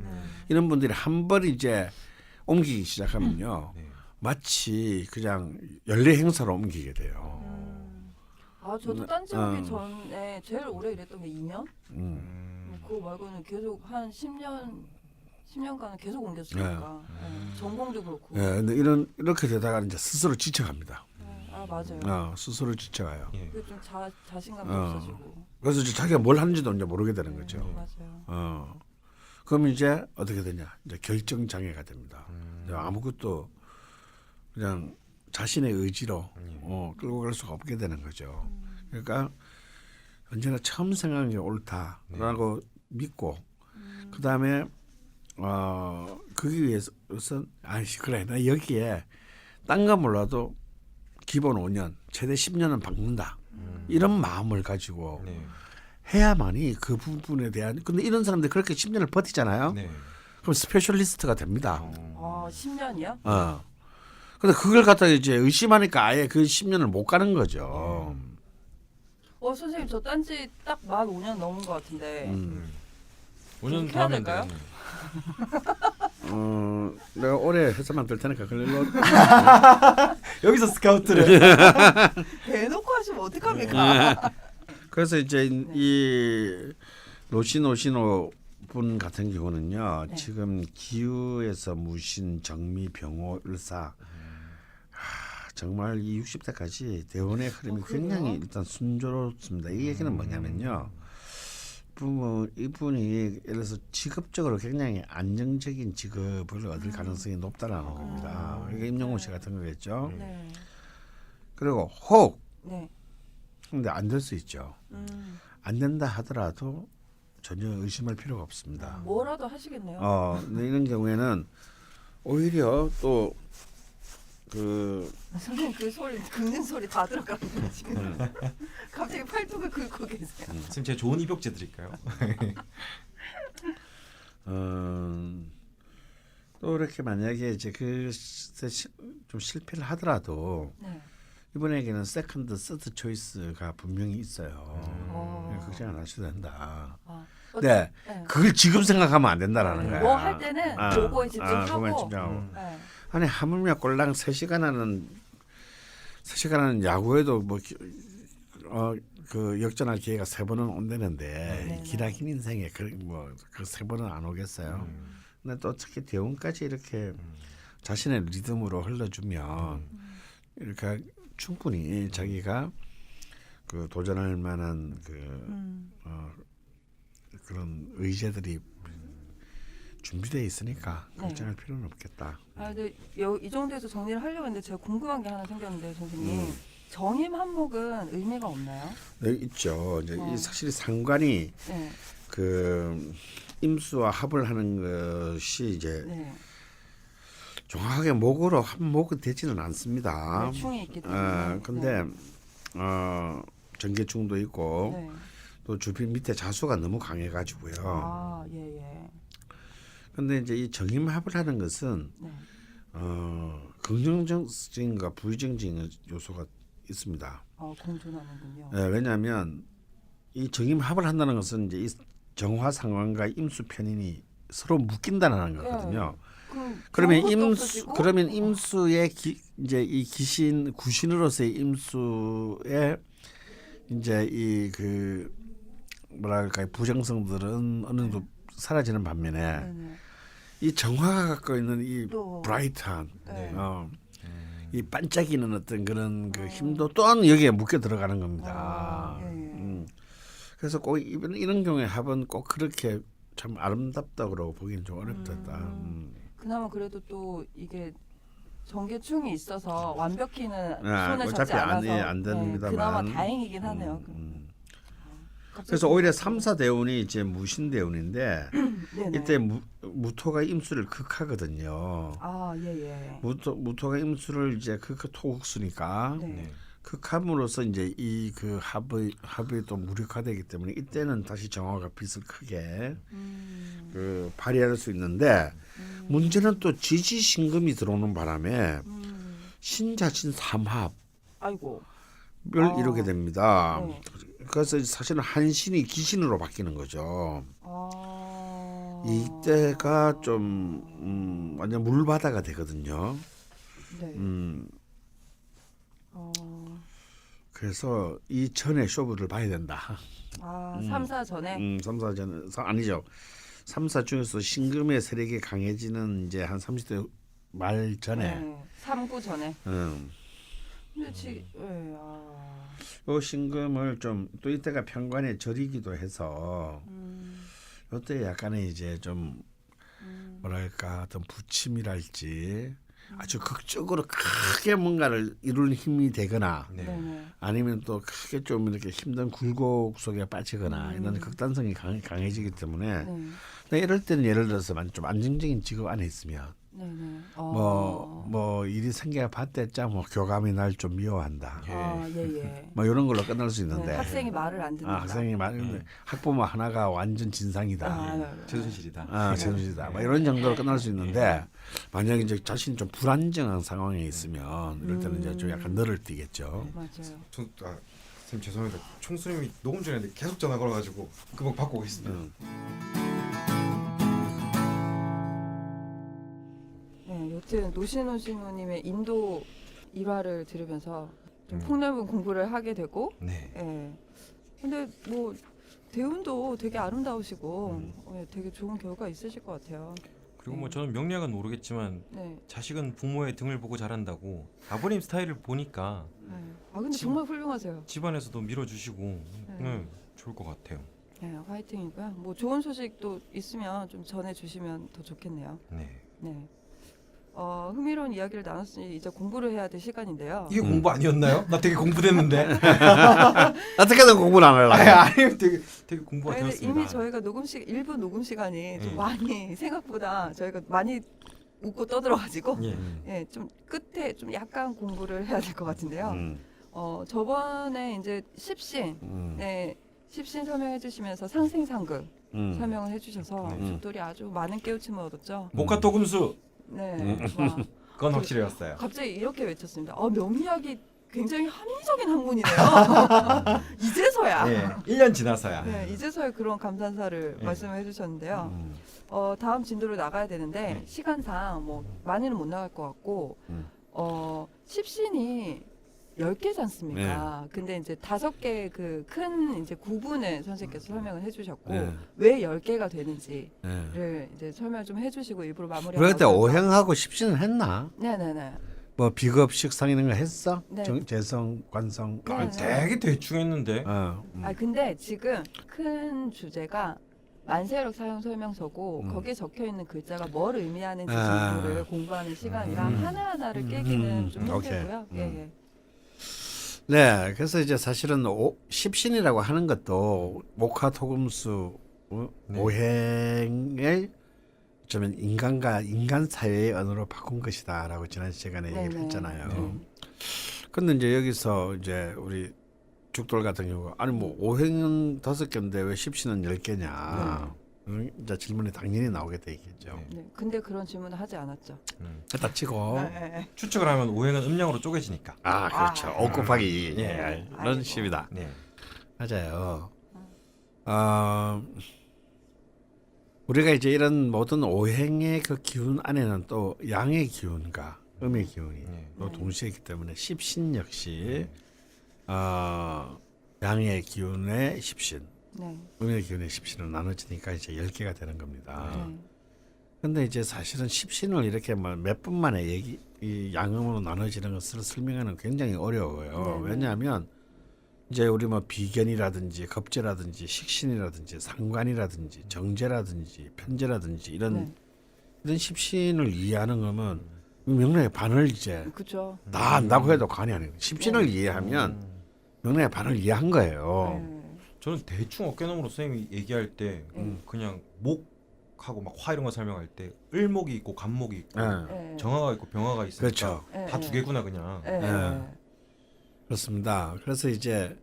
Speaker 2: 이런 분들이 한 번 이제 옮기기 시작하면요.
Speaker 3: 네.
Speaker 2: 마치 그냥 연례 행사로 옮기게 돼요.
Speaker 1: 저도 딴지 오기 전에 제일 오래 일했던 게 2년? 그거 말고는 계속 한 10년간은 계속 옮겼으니까. 전공도 그렇고.
Speaker 2: 예, 근데 이렇게 되다가 이제 스스로 지쳐갑니다.
Speaker 1: 맞아요.
Speaker 2: 스스로 지쳐가요.
Speaker 3: 예.
Speaker 1: 그 좀 자신감이 없어지고.
Speaker 2: 그래서 이제 자기가 뭘 하는지도 이제 모르게 되는 거죠.
Speaker 1: 맞아요.
Speaker 2: 그럼 이제 어떻게 되냐? 이제 결정 장애가 됩니다. 이제 아무것도 그냥 자신의 의지로 끌고 갈 수가 없게 되는 거죠. 그러니까 언제나 처음 생각한 게 옳다라고 믿고 그 다음에 거기 위해서는 그래 나 여기에 딴 거 몰라도 기본 5년 최대 10년은 박는다 이런 마음을 가지고 해야만이 그 부분에 대한 근데 이런 사람들 그렇게 10년을 버티잖아요.
Speaker 3: 네.
Speaker 2: 그럼 스페셜리스트가 됩니다.
Speaker 1: 10년이요?
Speaker 2: 근데 그걸 갖다가 이제 의심하니까 아예 그 10년을 못 가는 거죠.
Speaker 1: 선생님 저 딴지 딱 만 5년 넘은 것 같은데.
Speaker 3: 5년
Speaker 1: 해야
Speaker 3: 더 하면
Speaker 1: 될까요?
Speaker 3: 돼요.
Speaker 2: 내가 올해 회사만 될 테니까 그걸로
Speaker 3: 여기서 스카우트를.
Speaker 1: 대놓고 하시면 어떡합니까?
Speaker 2: 그래서 이제 이 노시노 분 같은 경우는요. 지금 기후에서 무신, 정미, 병호, 을사 정말 이 60대까지 대운의 흐름이 굉장히 일단 순조롭습니다. 이 얘기는 뭐냐면요. 이분이 예를 들어서 직업적으로 굉장히 안정적인 직업을 얻을 가능성이 높다라는 겁니다. 이게 임영웅 씨 같은 거겠죠.
Speaker 1: 네.
Speaker 2: 그리고 혹
Speaker 1: 네.
Speaker 2: 근데 안 될 수 있죠. 안 된다 하더라도 전혀 의심할 필요가 없습니다.
Speaker 1: 뭐라도 하시겠네요.
Speaker 2: 근데 이런 경우에는 오히려 또
Speaker 1: 선생님 그 소리 긁는 소리 다 들어가는데 지금 갑자기 팔뚝을 긁고 계세요.
Speaker 3: 선생님 제가 좋은 입욕제 드릴까요?
Speaker 2: 또 이렇게 만약에 이제 좀 실패를 하더라도 이분에게는 세컨드, 서드 초이스가 분명히 있어요. 걱정 안 하셔도 된다. 네, 그걸 지금 생각하면 안 된다라는 거야.
Speaker 1: 뭐 할 때는 그거에 집중하고.
Speaker 2: 아니 하물며 꼴랑 3시간 하는 야구에도 뭐 그 역전할 기회가 3번은 온다는데 기나긴 인생에 그 3번은 안 오겠어요. 근데 또 특히 대운까지 이렇게 자신의 리듬으로 흘러주면 이렇게 충분히 자기가 그 도전할 만한 그런 의제들이 준비되어 있으니까 걱정할 필요는 없겠다.
Speaker 1: 근데 이 정도에서 정리를 하려고 했는데 제가 궁금한 게 하나 생겼는데 선생님 정임 한목은 의미가 없나요?
Speaker 2: 네, 있죠. 이제 이 사실 상관이 그 임수와 합을 하는 것이 이제 정확하게 목으로 한목은 되지는 않습니다.
Speaker 1: 충이 있기 때문에.
Speaker 2: 근데 전개충도 있고 또 주변 밑에 자수가 너무 강해가지고요. 근데 이제 이 정임합을 하는 것은 긍정적인과 부정적인 요소가 있습니다.
Speaker 1: 공존하는군요.
Speaker 2: 왜냐하면 이 정임합을 한다는 것은 이제 이 정화 상관과 임수 편인이 서로 묶인다는 거거든요. 그러면 임수의 이제 이 구신으로서의 임수의 이제 이 그 뭐랄까요 부정성들은 어느 정도 사라지는 반면에 이 정화가 갖고 있는 이 브라이트한 이 반짝이는 어떤 그런 그 힘도 또한 여기에 묶여 들어가는 겁니다. 그래서 꼭 이런 경우에 합은 꼭 그렇게 참 아름답다고 보기는 좀 어렵다.
Speaker 1: 그나마 그래도 또 이게 전개충이 있어서 완벽히는 손에
Speaker 2: 어차피
Speaker 1: 잡지 않아서
Speaker 2: 안 됩니다만
Speaker 1: 그나마 다행이긴 하네요.
Speaker 2: 그래서 오히려 3, 4대운이 이제 무신대운인데
Speaker 1: 네네.
Speaker 2: 이때 무토가 임수를 극하거든요.
Speaker 1: 아, 예.
Speaker 2: 무토가 임수를 이제 토국수니까
Speaker 1: 네.
Speaker 2: 극함으로써 이제 이 그 합이 또 무력화되기 때문에 이때는 다시 정화가 빛을 크게 그 발휘할 수 있는데 문제는 또 지지신금이 들어오는 바람에 신자진 삼합
Speaker 1: 아이고.
Speaker 2: 을 이루게 됩니다.
Speaker 1: 네.
Speaker 2: 그래서 사실은 한신이 기신으로 바뀌는 거죠.
Speaker 1: 아.
Speaker 2: 이때가 좀 완전 물바다가 되거든요.
Speaker 1: 네.
Speaker 2: 그래서 이 전에 쇼부를 봐야 된다.
Speaker 1: 아, 3, 4 전에.
Speaker 2: 3, 4 전에 아니죠. 3, 4 중에서 신금의 세력이 강해지는 이제 한 30대 말 전에.
Speaker 1: 네. 3, 9 전에. 근데
Speaker 2: 요 신금을 좀 또 이때가 편관의 절이기도 해서 이때 약간의 이제 좀 뭐랄까 어떤 부침이랄지 아주 극적으로 크게 뭔가를 이룰 힘이 되거나
Speaker 1: 네.
Speaker 2: 아니면 또 크게 좀 이렇게 힘든 굴곡 속에 빠지거나 이런 극단성이 강해지기 때문에 근데 이럴 때는 예를 들어서만 좀 안정적인 직업 안에 있으면
Speaker 1: 네네.
Speaker 2: 뭐 일이 생겨 봤댔자 뭐 교감이 날 좀 미워한다.
Speaker 1: 예.
Speaker 2: 뭐 이런 걸로 끝날 수 있는데
Speaker 1: 네, 학생이 말을 안 듣는다.
Speaker 2: 학생이 말하는데 학부모 하나가 완전 진상이다.
Speaker 3: 최순실이다.
Speaker 2: 최순실이다. 뭐 이런 정도로 끝날 수 있는데 만약에 이제 자신이 좀 불안정한 상황에 있으면 이럴 때는 이제 좀 약간 너를 띄겠죠.
Speaker 1: 맞아요.
Speaker 3: 선생님 죄송합니다. 총수님이 녹음 중인데 계속 전화 걸어가지고 금방 받고 오겠습니다.
Speaker 1: 네, 여튼 노신호신호님의 인도 일화를 들으면서 좀 폭넓은 공부를 하게 되고,
Speaker 3: 네.
Speaker 1: 예. 근데 뭐 대운도 되게 아름다우시고, 되게 좋은 결과 있으실 것 같아요.
Speaker 3: 그리고 뭐 저는 명리학은 모르겠지만
Speaker 1: 네.
Speaker 3: 자식은 부모의 등을 보고 자란다고 아버님 스타일을 보니까
Speaker 1: 네. 아 근데 정말 훌륭하세요.
Speaker 3: 집안에서도 밀어주시고 좋을 것 같아요.
Speaker 1: 네, 화이팅이고요. 뭐 좋은 소식도 있으면 좀 전해주시면 더 좋겠네요.
Speaker 3: 네.
Speaker 1: 네. 흥미로운 이야기를 나눴으니 이제 공부를 해야 될 시간인데요.
Speaker 3: 이게 공부 아니었나요? 나 되게 공부됐는데.
Speaker 2: 어떻게든 공부를 안 하려고.
Speaker 3: 아니 되게 공부가
Speaker 1: 근데
Speaker 3: 되었습니다.
Speaker 1: 이미 저희가 일부 녹음 시간이 좀 많이 생각보다 저희가 많이 웃고 떠들어가지고
Speaker 3: 예.
Speaker 1: 좀 끝에 좀 약간 공부를 해야 될 것 같은데요. 저번에 이제 십신 설명해 주시면서 상생상극 설명을 해주셔서 죽돌이 아주 많은 깨우침을 얻었죠.
Speaker 3: 모카토 금수.
Speaker 1: 네. 와.
Speaker 3: 그건 확실히 왔어요.
Speaker 1: 갑자기 이렇게 외쳤습니다. 명리학이 굉장히 합리적인 학문이네요. 이제서야.
Speaker 3: 네, 1년 지나서야.
Speaker 1: 네, 이제서야 그런 감탄사를 말씀을 해주셨는데요. 다음 진도로 나가야 되는데 시간상 뭐 많이는 못 나갈 것 같고 십신이 10개지 않습니까? 근데 이제 5개 그 큰 이제 구분을 선생님께서 설명을 해주셨고 왜 10개가 되는지를 이제 설명 좀 해주시고 일부러 마무리하고.
Speaker 2: 그럴 때 오행하고 십신을 했나?
Speaker 1: 네네네.
Speaker 2: 뭐 비급 식상 이런 거 했어?
Speaker 1: 네.
Speaker 2: 재성, 관성.
Speaker 1: 네.
Speaker 3: 되게 대충 했는데.
Speaker 1: 근데 지금 큰 주제가 만세력 사용 설명서고 거기에 적혀 있는 글자가 뭘 의미하는지 정도를 공부하는 시간이라 하나하나를 깨기는 좀 힘들고요. 예.
Speaker 2: 네, 그래서 이제 사실은 십신이라고 하는 것도 목화토금수 오행을 좀 인간 사회의 언어로 바꾼 것이다라고 지난 시간에 얘기를 했잖아요. 근데 이제 여기서 이제 우리 죽돌 같은 경우 아니 뭐 오행은 5개인데 왜 십신은 10개냐? 이제 질문이 당연히 나오게 돼 있겠죠.
Speaker 1: 네. 근데 그런 질문을 하지 않았죠.
Speaker 2: 갖다 치고
Speaker 3: 추측을 하면 오행은 음양으로 쪼개지니까.
Speaker 2: 그렇죠. 5 곱하기
Speaker 3: 예.
Speaker 2: 이런 식입니다.
Speaker 3: 네.
Speaker 2: 맞아요. 우리가 이제 이런 모든 오행의 그 기운 안에는 또 양의 기운과 음의 기운이 또 동시에 있기 때문에 십신 역시 양의 기운의 십신, 음의 기운의 십신으로 나눠지니까 이제 10개가 되는 겁니다. 근데 이제 사실은 십신을 이렇게 뭐 몇 분 만에 이 양음으로 나눠지는 것을 설명하는 굉장히 어려워요. 왜냐하면 이제 우리 뭐 비견이라든지 겁재라든지 식신이라든지 상관이라든지 정제라든지 편제라든지 이런 십신을 이해하는 거면 명량의 반을 이제 다 안다고 해도 관이 아니에요. 십신을 이해하면 명량의 반을 이해한 거예요.
Speaker 3: 저는 대충 어깨너머로 선생님이 얘기할 때 그냥 목하고 막 화 이런 거 설명할 때 을목이 있고 간목이 있고
Speaker 1: 네.
Speaker 3: 정화가 있고 병화가 있으니까
Speaker 2: 그렇죠.
Speaker 3: 다 두 개구나 그냥.
Speaker 1: 네.
Speaker 2: 그렇습니다. 그래서 이제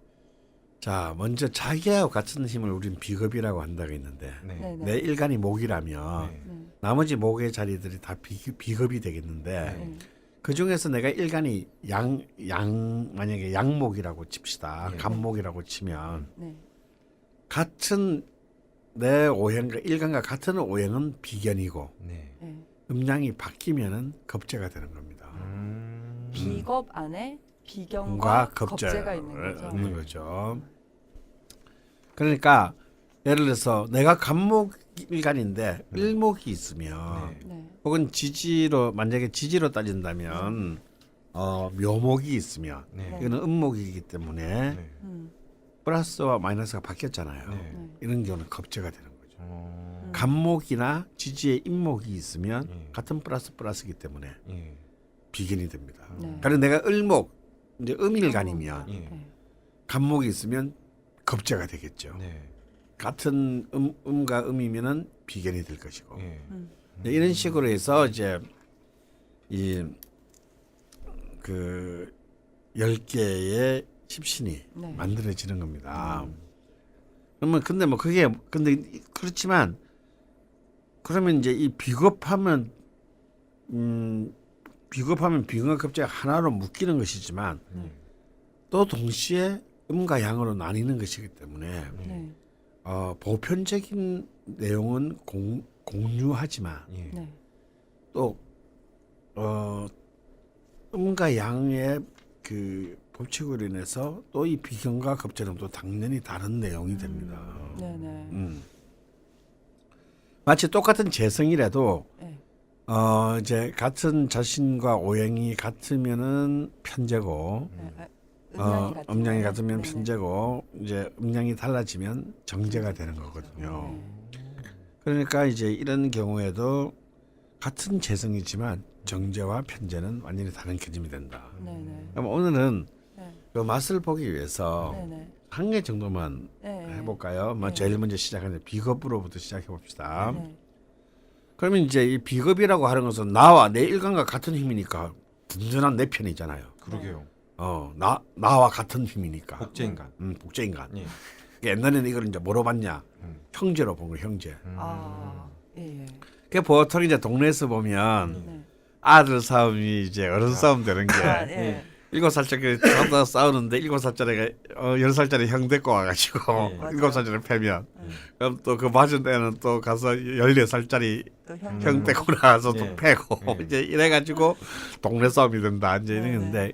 Speaker 2: 자 먼저 자기하고 같은 힘을 우리는 비겁이라고 한다고 했는데
Speaker 3: 네.
Speaker 1: 네.
Speaker 2: 내 일간이 목이라면
Speaker 3: 네.
Speaker 1: 네.
Speaker 2: 나머지 목의 자리들이 다 비겁이 되겠는데
Speaker 1: 네.
Speaker 2: 그 중에서 내가 일간이 만약에 양목이라고 칩시다.
Speaker 3: 네.
Speaker 2: 간목이라고 치면
Speaker 1: 네.
Speaker 2: 같은 내 오행과 일간과 같은 오행은 비견이고
Speaker 3: 네.
Speaker 1: 네.
Speaker 2: 음양이 바뀌면은 겁재가 되는 겁니다.
Speaker 1: 비겁 안에
Speaker 2: 과
Speaker 1: 비견과 겁재가 있는 거죠.
Speaker 2: 그러니까 예를 들어서 내가 간목 일간인데 일목이 있으면
Speaker 1: 네.
Speaker 2: 혹은 만약에 지지로 따진다면 묘목이 있으면
Speaker 3: 네.
Speaker 2: 이거는 음목이기 때문에
Speaker 3: 네.
Speaker 2: 플러스와 마이너스가 바뀌었잖아요.
Speaker 3: 네.
Speaker 1: 네.
Speaker 2: 이런 경우는 겁재가 되는 거죠.
Speaker 3: 어.
Speaker 2: 간목이나 지지에 임목이 있으면
Speaker 3: 예.
Speaker 2: 같은 플러스이기 때문에
Speaker 3: 예.
Speaker 2: 비견이 됩니다.
Speaker 1: 네.
Speaker 2: 그래서 내가 을목 이제 음일간이면
Speaker 3: 예.
Speaker 1: 네.
Speaker 2: 간목이 있으면 겁재가 되겠죠.
Speaker 3: 네.
Speaker 2: 같은 음과 음이면은 비견이 될 것이고
Speaker 3: 예.
Speaker 2: 이런 식으로 해서 이제 이 그 10개의 십신이
Speaker 1: 네.
Speaker 2: 만들어지는 겁니다. 그러면 근데 그렇지만 그러면 이제 이 비겁하면 비견과 겁재가 하나로 묶이는 것이지만 또 동시에 음과 양으로 나뉘는 것이기 때문에
Speaker 1: 네.
Speaker 2: 보편적인 내용은 공유하지만
Speaker 3: 예.
Speaker 1: 네.
Speaker 2: 또 음과 양의 그 법칙으로 인해서 또 이 비견과 겁재는 또 당연히 다른 내용이 됩니다.
Speaker 1: 네. 네.
Speaker 2: 마치 똑같은 재성이라도
Speaker 1: 네.
Speaker 2: 이제 같은 자신과 오행이 같으면은 편재고
Speaker 1: 네.
Speaker 2: 음양이 같으면
Speaker 1: 네.
Speaker 2: 편재고 이제 음양이 달라지면 정재가 되는 거거든요.
Speaker 1: 네.
Speaker 2: 그러니까 이제 이런 경우에도 같은 재성이지만 정재와 편재는 완전히 다른 개념이 된다.
Speaker 1: 네. 네.
Speaker 2: 그럼 오늘은
Speaker 1: 네.
Speaker 2: 그 맛을 보기 위해서
Speaker 1: 네. 네.
Speaker 2: 한 개 정도만
Speaker 1: 네.
Speaker 2: 해볼까요?
Speaker 1: 네.
Speaker 2: 제일 먼저 시작하는 비겁으로부터 시작해 봅시다.
Speaker 1: 네.
Speaker 2: 그러면 이제 이 비겁이라고 하는 것은 나와 내 일간과 같은 힘이니까 든든한 내 편이잖아요.
Speaker 3: 그러게요.
Speaker 2: 나와 같은 힘이니까.
Speaker 3: 복제인간.
Speaker 2: 복제인간.
Speaker 3: 예.
Speaker 2: 옛날에는 이걸 이제 뭐로 봤냐?
Speaker 3: 음.
Speaker 2: 형제로 본 거, 형제.
Speaker 1: 아. 예.
Speaker 2: 그 보통 이제 동네에서 보면
Speaker 1: 네.
Speaker 2: 아들 싸움이 이제 어른 싸움 되는 게
Speaker 1: 아, 예.
Speaker 2: 7살짜리 싸우는데 7살짜리가 10살짜리 형 데리고 와가지고
Speaker 3: 예.
Speaker 2: 7살짜리 패면 그럼 또 그 맞은 애는 또 가서 14살짜리
Speaker 1: 또
Speaker 2: 형 데리고 나와서 또
Speaker 3: 예.
Speaker 2: 패고
Speaker 3: 예.
Speaker 2: 이제 이래가지고 동네 싸움이 된다 이제
Speaker 1: 네,
Speaker 2: 이러는데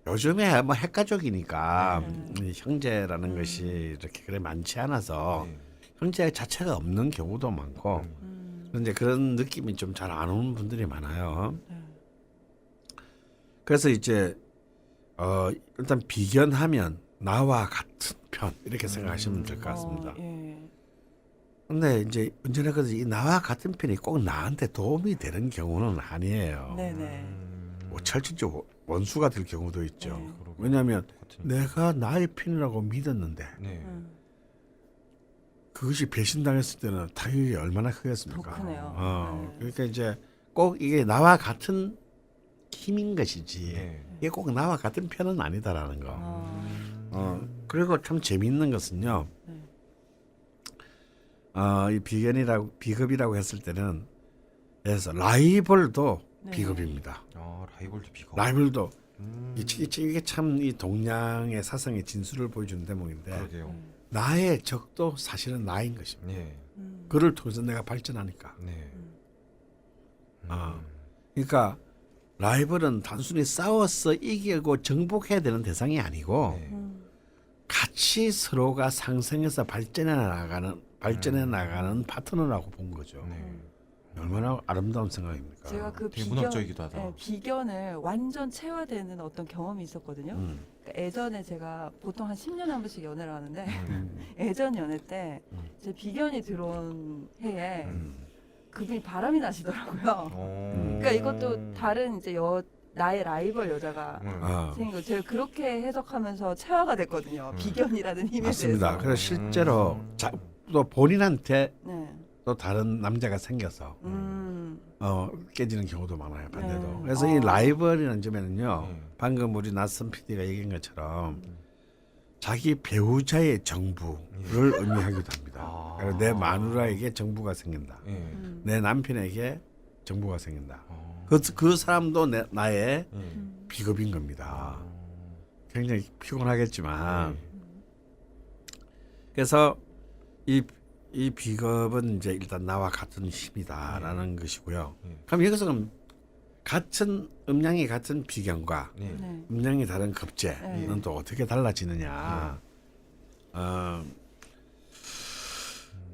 Speaker 2: 요즘에 뭐 핵가족이니까
Speaker 1: 네.
Speaker 2: 이 형제라는 것이 이렇게 그래 많지 않아서
Speaker 3: 예.
Speaker 2: 형제 자체가 없는 경우도 많고 그런데 그런 느낌이 좀 잘 안 오는 분들이 많아요.
Speaker 1: 네.
Speaker 2: 그래서 이제 일단 비견하면 나와 같은 편 이렇게 생각하시면 될 것 같습니다.
Speaker 1: 예.
Speaker 2: 근데 이제 언제나 그러지 이 나와 같은 편이 꼭 나한테 도움이 되는 경우는 아니에요.
Speaker 1: 네네.
Speaker 2: 뭐 철저히 원수가 될 경우도 있죠.
Speaker 1: 네.
Speaker 2: 왜냐하면
Speaker 3: 같은-
Speaker 2: 내가 나의 편이라고 믿었는데
Speaker 3: 네.
Speaker 2: 그것이 배신당했을 때는 타격이 얼마나 크겠습니까?
Speaker 1: 더 크네요. 네.
Speaker 2: 그러니까 이제 꼭 이게 나와 같은 힘인 것이지
Speaker 3: 네.
Speaker 2: 이게 꼭 나와 같은 편은 아니다라는 거.
Speaker 1: 아.
Speaker 2: 그리고 참 재미있는 것은요.
Speaker 1: 네.
Speaker 2: 이 비겁이라고 했을 때는 그래서 라이벌도
Speaker 1: 네.
Speaker 2: 비겁입니다.
Speaker 3: 라이벌도 비겁.
Speaker 2: 라이벌도 이게 참 이 동양의 사상의 진수를 보여주는 대목인데
Speaker 3: 그러게요.
Speaker 2: 나의 적도 사실은 나인 것입니다.
Speaker 3: 네.
Speaker 2: 그를 통해서 내가 발전하니까.
Speaker 3: 네.
Speaker 2: 그러니까 라이벌은 단순히 싸워서 이기고 정복해야 되는 대상이 아니고
Speaker 3: 네.
Speaker 2: 같이 서로가 상생해서 발전해 나가는 파트너라고 본 거죠.
Speaker 3: 네.
Speaker 2: 얼마나 아름다운 생각입니까?
Speaker 1: 제가 그
Speaker 3: 되게
Speaker 1: 비견,
Speaker 3: 문학적이기도 하다.
Speaker 1: 네, 비견을 완전 체화되는 어떤 경험이 있었거든요. 그러니까 예전에 제가 보통 한 10년에 한 번씩 연애를 하는데 예전 연애 때 제 비견이 들어온 해에 그분이 바람이 나시더라고요. 그러니까 이것도 다른 이제 나의 라이벌 여자가 생긴 거 제가 그렇게 해석하면서 체화가 됐거든요. 비견이라는 힘에
Speaker 2: 맞습니다.
Speaker 1: 대해서.
Speaker 2: 그래서 실제로 또 본인한테
Speaker 1: 네.
Speaker 2: 또 다른 남자가 생겨서 깨지는 경우도 많아요. 반대로.
Speaker 1: 네.
Speaker 2: 그래서 이 라이벌이라는 점에는요. 방금 우리 낯선 PD가 얘기한 것처럼 자기 배우자의 정부를 의미하기도 합니다. 그래서 내 마누라에게 정부가 생긴다. 내 남편에게 정부가 생긴다. 그 사람도 나의 비겁인 겁니다. 굉장히 피곤하겠지만 그래서 이 비겁은 이제 일단 나와 같은 힘이다라는 것이고요. 그럼 여기서 그럼 같은 음량이 같은 비견과
Speaker 1: 네.
Speaker 2: 음량이 다른 겁재는 또 어떻게 달라지느냐?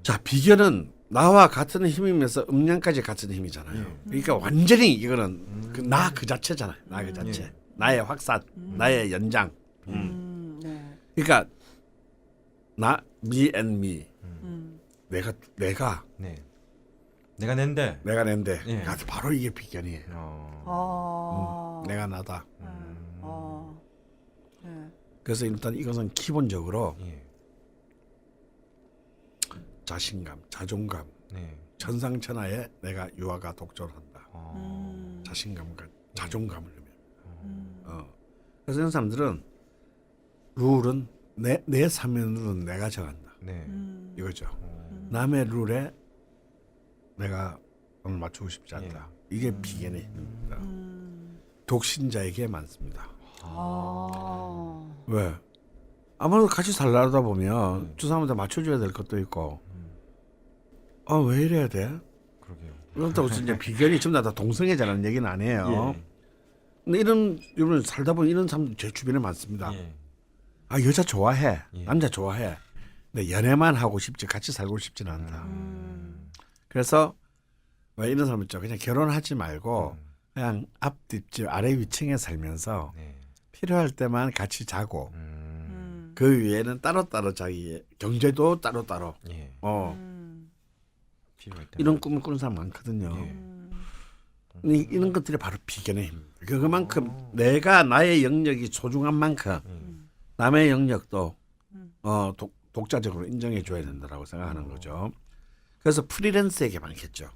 Speaker 2: 자, 비견은 나와 같은 힘이면서 음량까지 같은 힘이잖아요. 그러니까 완전히 이거는 나 그 자체잖아요. 나 그 자체, 나의 확산, 나의 연장.
Speaker 1: 네.
Speaker 2: 그러니까 나 me and me. 내가
Speaker 3: 네. 내가 낸데.
Speaker 2: 낸데 바로 이게 비견이에요. 내가 나다.
Speaker 1: 네.
Speaker 2: 그래서 일단 이것은 기본적으로
Speaker 3: 예.
Speaker 2: 자신감, 자존감, 천상천하에 내가 유아가 독존한다. 자신감과 자존감을 의미합니다. 그래서 이런 사람들은 룰은 내 사면 룰은 내가 정한다. 이거죠. 남의 룰에 내가 오늘 맞추고 싶지 않다. 이게 비견의 힘입니다. 독신자에게 많습니다. 왜? 아무래도 같이 살다 보면 두 사람한테 맞춰줘야 될 것도 있고, 왜 이래야 돼?
Speaker 3: 그러게요.
Speaker 2: 그렇다고 이제 비견이 전부 다 동성애자라는 얘기는 아니에요. 근데 이런 살다 보면 이런 사람들 제 주변에 많습니다. 여자 좋아해, 남자 좋아해. 근데 연애만 하고 싶지 같이 살고 싶지는 않다. 그래서 왜 이런 사람 있죠. 그냥 결혼하지 말고 그냥 앞 뒷집 아래 위층에 살면서 필요할 때만 같이 자고 그 위에는 따로따로 자기 경제도 따로따로
Speaker 3: 필요할 때
Speaker 2: 이런 꿈을 꾸는 사람 많거든요. 이런 것들이 바로 비견의 힘입니다. 그만큼 내가 나의 영역이 소중한 만큼 남의 영역도 독자적으로 인정해 줘야 된다라고 생각하는 거죠. 그래서 프리랜서에게 많겠죠.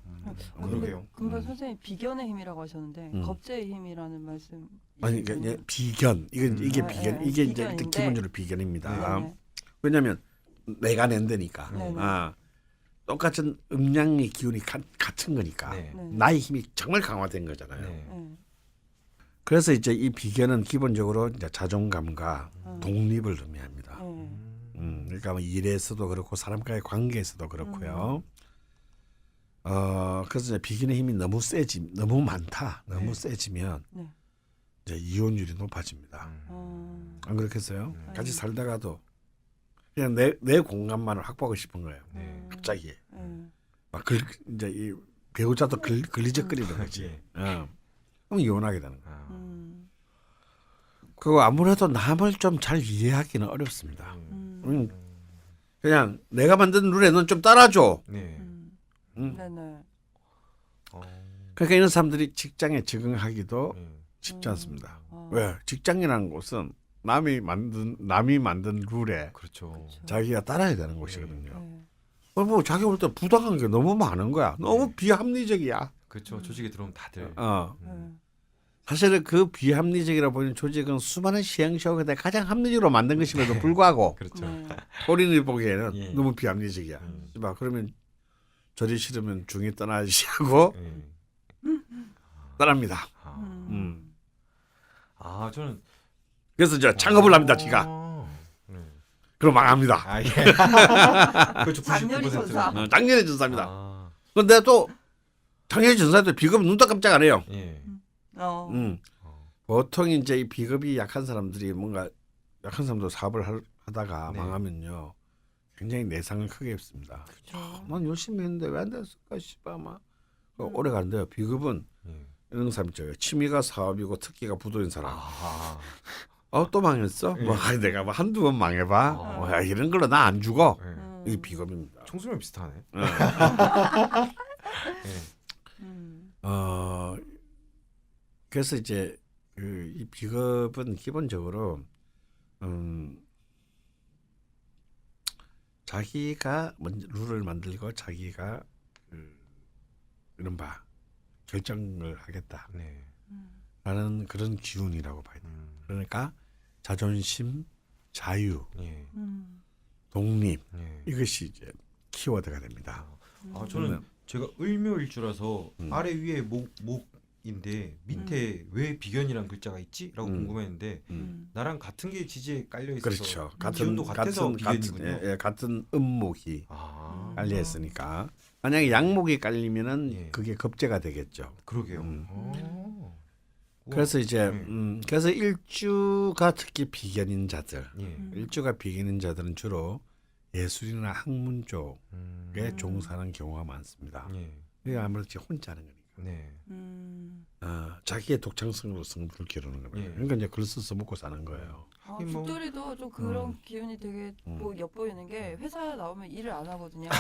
Speaker 3: 그러게요.
Speaker 1: 근데 선생님 비견의 힘이라고 하셨는데 겁제의 힘이라는 말씀.
Speaker 2: 아니 그러니까 비견 이게 비견 이게 이제
Speaker 1: 비견인데.
Speaker 2: 기본적으로 비견입니다.
Speaker 1: 네.
Speaker 2: 왜냐하면 내가 낸다니까.
Speaker 1: 네.
Speaker 2: 똑같은 음량의 기운이 같은 거니까 나의 힘이 정말 강화된 거잖아요.
Speaker 1: 네.
Speaker 2: 그래서 이제 이 비견은 기본적으로 이제 자존감과 독립을 의미합니다. 그러니까 뭐 일에서도 그렇고 사람과의 관계에서도 그렇고요. 그래서 이제 비견의 힘이 너무 많다, 너무 세지면 이제 이혼율이 높아집니다. 안 그렇겠어요? 같이 살다가도 그냥 내 공간만을 확보하고 싶은 거예요. 갑자기 막 이제 이 배우자도 걸리적거리는 거지. 그럼 이혼하게 되는 거야. 그리고 아무래도 남을 좀 잘 이해하기는 어렵습니다. 그냥 내가 만든 룰에 넌 좀 따라줘.
Speaker 1: 네네.
Speaker 2: 그러니까 이런 사람들이 직장에 적응하기도 쉽지 않습니다. 왜? 직장이라는 곳은 남이 만든 룰에
Speaker 3: 그렇죠.
Speaker 2: 자기가 따라야 되는 곳이거든요. 뭐 자기 볼 때 부당한 게 너무 많은 거야. 너무 비합리적이야.
Speaker 3: 그렇죠. 조직에 들어오면 다들.
Speaker 2: 사실은 그 비합리적이라 보이는 조직은 수많은 시행착오에 가장 합리적으로 만든 것임에도 불구하고
Speaker 3: 그렇죠.
Speaker 2: 본인이 보기에는 너무 비합리적이야. 그러면 저리 싫으면 중이 떠나지 하고 떠납니다.
Speaker 3: 저는
Speaker 2: 그래서 이제 창업을 합니다. 지가. 그럼 망합니다.
Speaker 3: 예. 그렇죠.
Speaker 1: 장렬히
Speaker 3: 99%.
Speaker 1: 전사.
Speaker 2: 작년에 전사입니다. 그런데 또 작년에 전사도 비겁 눈도 깜짝 안 해요. 보통 이제 이 비겁이 약한 사람들이 뭔가 약한 사람도 사업을 하다가 망하면요 굉장히 내상을 크게 입습니다. 난 열심히 했는데 왜 안 됐을까 싶어 막 오래 가는데요. 비겁은 이런 사람 있죠. 취미가 사업이고 특기가 부도인 사람. 또 망했어? 뭐 내가 뭐 한두 번 망해봐. 이런 걸로 나 안 죽어. 이게 비겁입니다.
Speaker 3: 청소년 비슷하네.
Speaker 2: 그래서 이제 이 비겁은 기본적으로 자기가 먼저 룰을 만들고 자기가 이른바 결정을 하겠다라는
Speaker 3: 네.
Speaker 2: 그런 기운이라고 봐야 돼요. 그러니까 자존심, 자유,
Speaker 3: 예.
Speaker 2: 독립
Speaker 3: 예.
Speaker 2: 이것이 이제 키워드가 됩니다.
Speaker 3: 저는 제가 을묘일주라서 아래 위에 목인데 밑에 왜 비견이란 글자가 있지?라고 궁금했는데 나랑 같은 게 지지에 깔려 있어서
Speaker 2: 그렇죠.
Speaker 3: 기운도 같아서 비견이군요.
Speaker 2: 같은 음목이 깔려 있으니까 만약에 양목이 깔리면은
Speaker 3: 예.
Speaker 2: 그게 겁재가 되겠죠.
Speaker 3: 그러게요.
Speaker 2: 그래서 이제
Speaker 3: 네.
Speaker 2: 그래서 일주가 특히 비견인 자들,
Speaker 3: 예.
Speaker 2: 일주가 비견인 자들은 주로 예술이나 학문 쪽에 종사하는 경우가 많습니다.
Speaker 3: 예.
Speaker 2: 이게 아무래도 혼자 하는 거니까.
Speaker 3: 네.
Speaker 2: 자기의 독창성으로 성분을 기르는 거예요.
Speaker 3: 예.
Speaker 2: 그러니까 이제 글을 써서 먹고 사는 거예요.
Speaker 3: 하긴 뭐-
Speaker 1: 죽돌이도 좀 그런 기운이 되게 뭐 엿보이는 게 회사 나오면 일을 안 하거든요.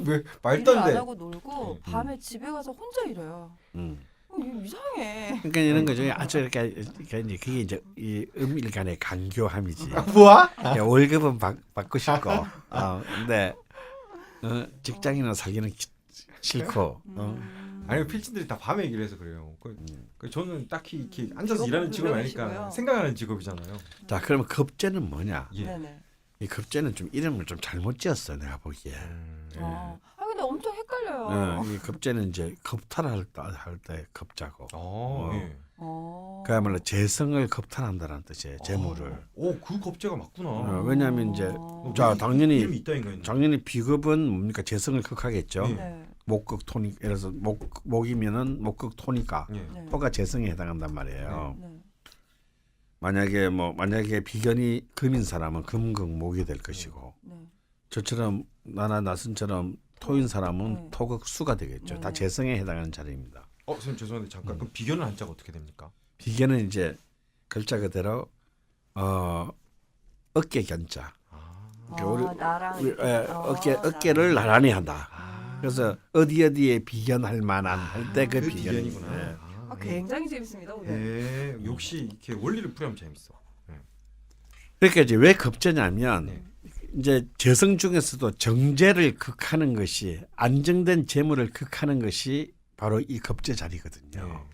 Speaker 3: 왜 말도
Speaker 1: 일을
Speaker 3: 안
Speaker 1: 안
Speaker 3: 돼.
Speaker 1: 하고 놀고 밤에 집에 가서 혼자 일해요. 이거 이상해.
Speaker 2: 그러니까 이런 거죠. 아주 이렇게 이제 그게 이제 이 음일간의 간교함이지.
Speaker 3: 뭐야?
Speaker 2: 월급은 받고 싶고, 근데 직장인으로 살기는 싫고.
Speaker 3: 아니 필진들이 다 밤에 얘기를 해서 그래요. 저는 딱히 이렇게 앉아서
Speaker 1: 직업은
Speaker 3: 일하는 직업이
Speaker 1: 불명이시고요.
Speaker 3: 아니니까 생각하는 직업이잖아요.
Speaker 2: 자, 그러면 겁재는 뭐냐?
Speaker 3: 예.
Speaker 1: 네네.
Speaker 2: 이 겁재는 좀 이름을 좀 잘못 지었어, 내가 보기에.
Speaker 1: 근데 엄청 헷갈려요.
Speaker 2: 이 겁재는 이제 겁탈할 때 겁자고.
Speaker 3: 예.
Speaker 2: 그야말로 재성을 겁탈한다는 뜻이에요. 재물을.
Speaker 3: 그 겁재가 맞구나.
Speaker 2: 왜냐하면 이제 자 당연히
Speaker 3: 이름이 있다 이거는.
Speaker 2: 당연히 비겁은 뭡니까 재성을 극하겠죠.
Speaker 3: 예.
Speaker 1: 네.
Speaker 2: 목극 토니 예를 들어서 목이면은 목극 토니까
Speaker 3: 예.
Speaker 1: 네.
Speaker 2: 토가 재성에 해당한단 말이에요.
Speaker 1: 네.
Speaker 2: 만약에 비견이 금인 사람은 금극 목이 될 것이고
Speaker 1: 네.
Speaker 2: 저처럼 나순처럼 토인 사람은
Speaker 1: 네.
Speaker 2: 토극 수가 되겠죠. 다
Speaker 1: 네.
Speaker 2: 재성에 해당하는 자리입니다.
Speaker 3: 선생님 죄송한데 잠깐 그럼 비견은 한자가 어떻게 됩니까?
Speaker 2: 비견은 이제 글자 그대로 어깨 견자. 그러니까
Speaker 1: 나랑
Speaker 2: 어깨를 나란히 한다. 그래서 어디에 비견할 만한 할 때 그 비견이구나. 네.
Speaker 1: 굉장히 재밌습니다 오늘.
Speaker 3: 예. 역시 이렇게 원리를 풀이하면 재밌어.
Speaker 2: 그러니까 이제 왜 겁재냐면
Speaker 3: 네.
Speaker 2: 이제 재성 중에서도 정재를 극하는 것이 안정된 재물을 극하는 것이 바로 이 겁재 자리거든요.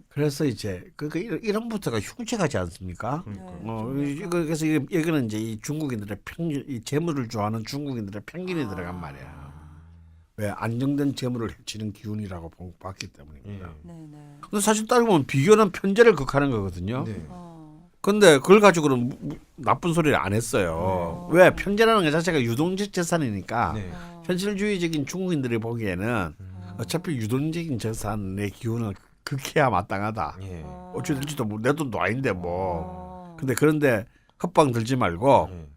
Speaker 2: 그래서 이제 이름부터가 흉측하지 않습니까? 그래서 이거는 이제 이 중국인들의 이 재물을 좋아하는 중국인들의 편견이 들어간 말이야. 왜 안정된 재물을 해치는 기운이라고 봤기 때문입니다.
Speaker 1: 네네.
Speaker 2: 근데 사실 따르고 보면 비견은 편재를 극하는 거거든요.
Speaker 3: 네.
Speaker 2: 근데 그걸 가지고는 나쁜 소리를 안 했어요. 왜 편재라는 것 자체가 유동적 재산이니까
Speaker 3: 네.
Speaker 2: 현실주의적인 중국인들이 보기에는 어차피 유동적인 재산의 기운을 극해야 마땅하다.
Speaker 3: 예.
Speaker 2: 어찌될지도 내 돈도 아닌데 뭐. 그런데 헛방 들지 말고
Speaker 3: 예.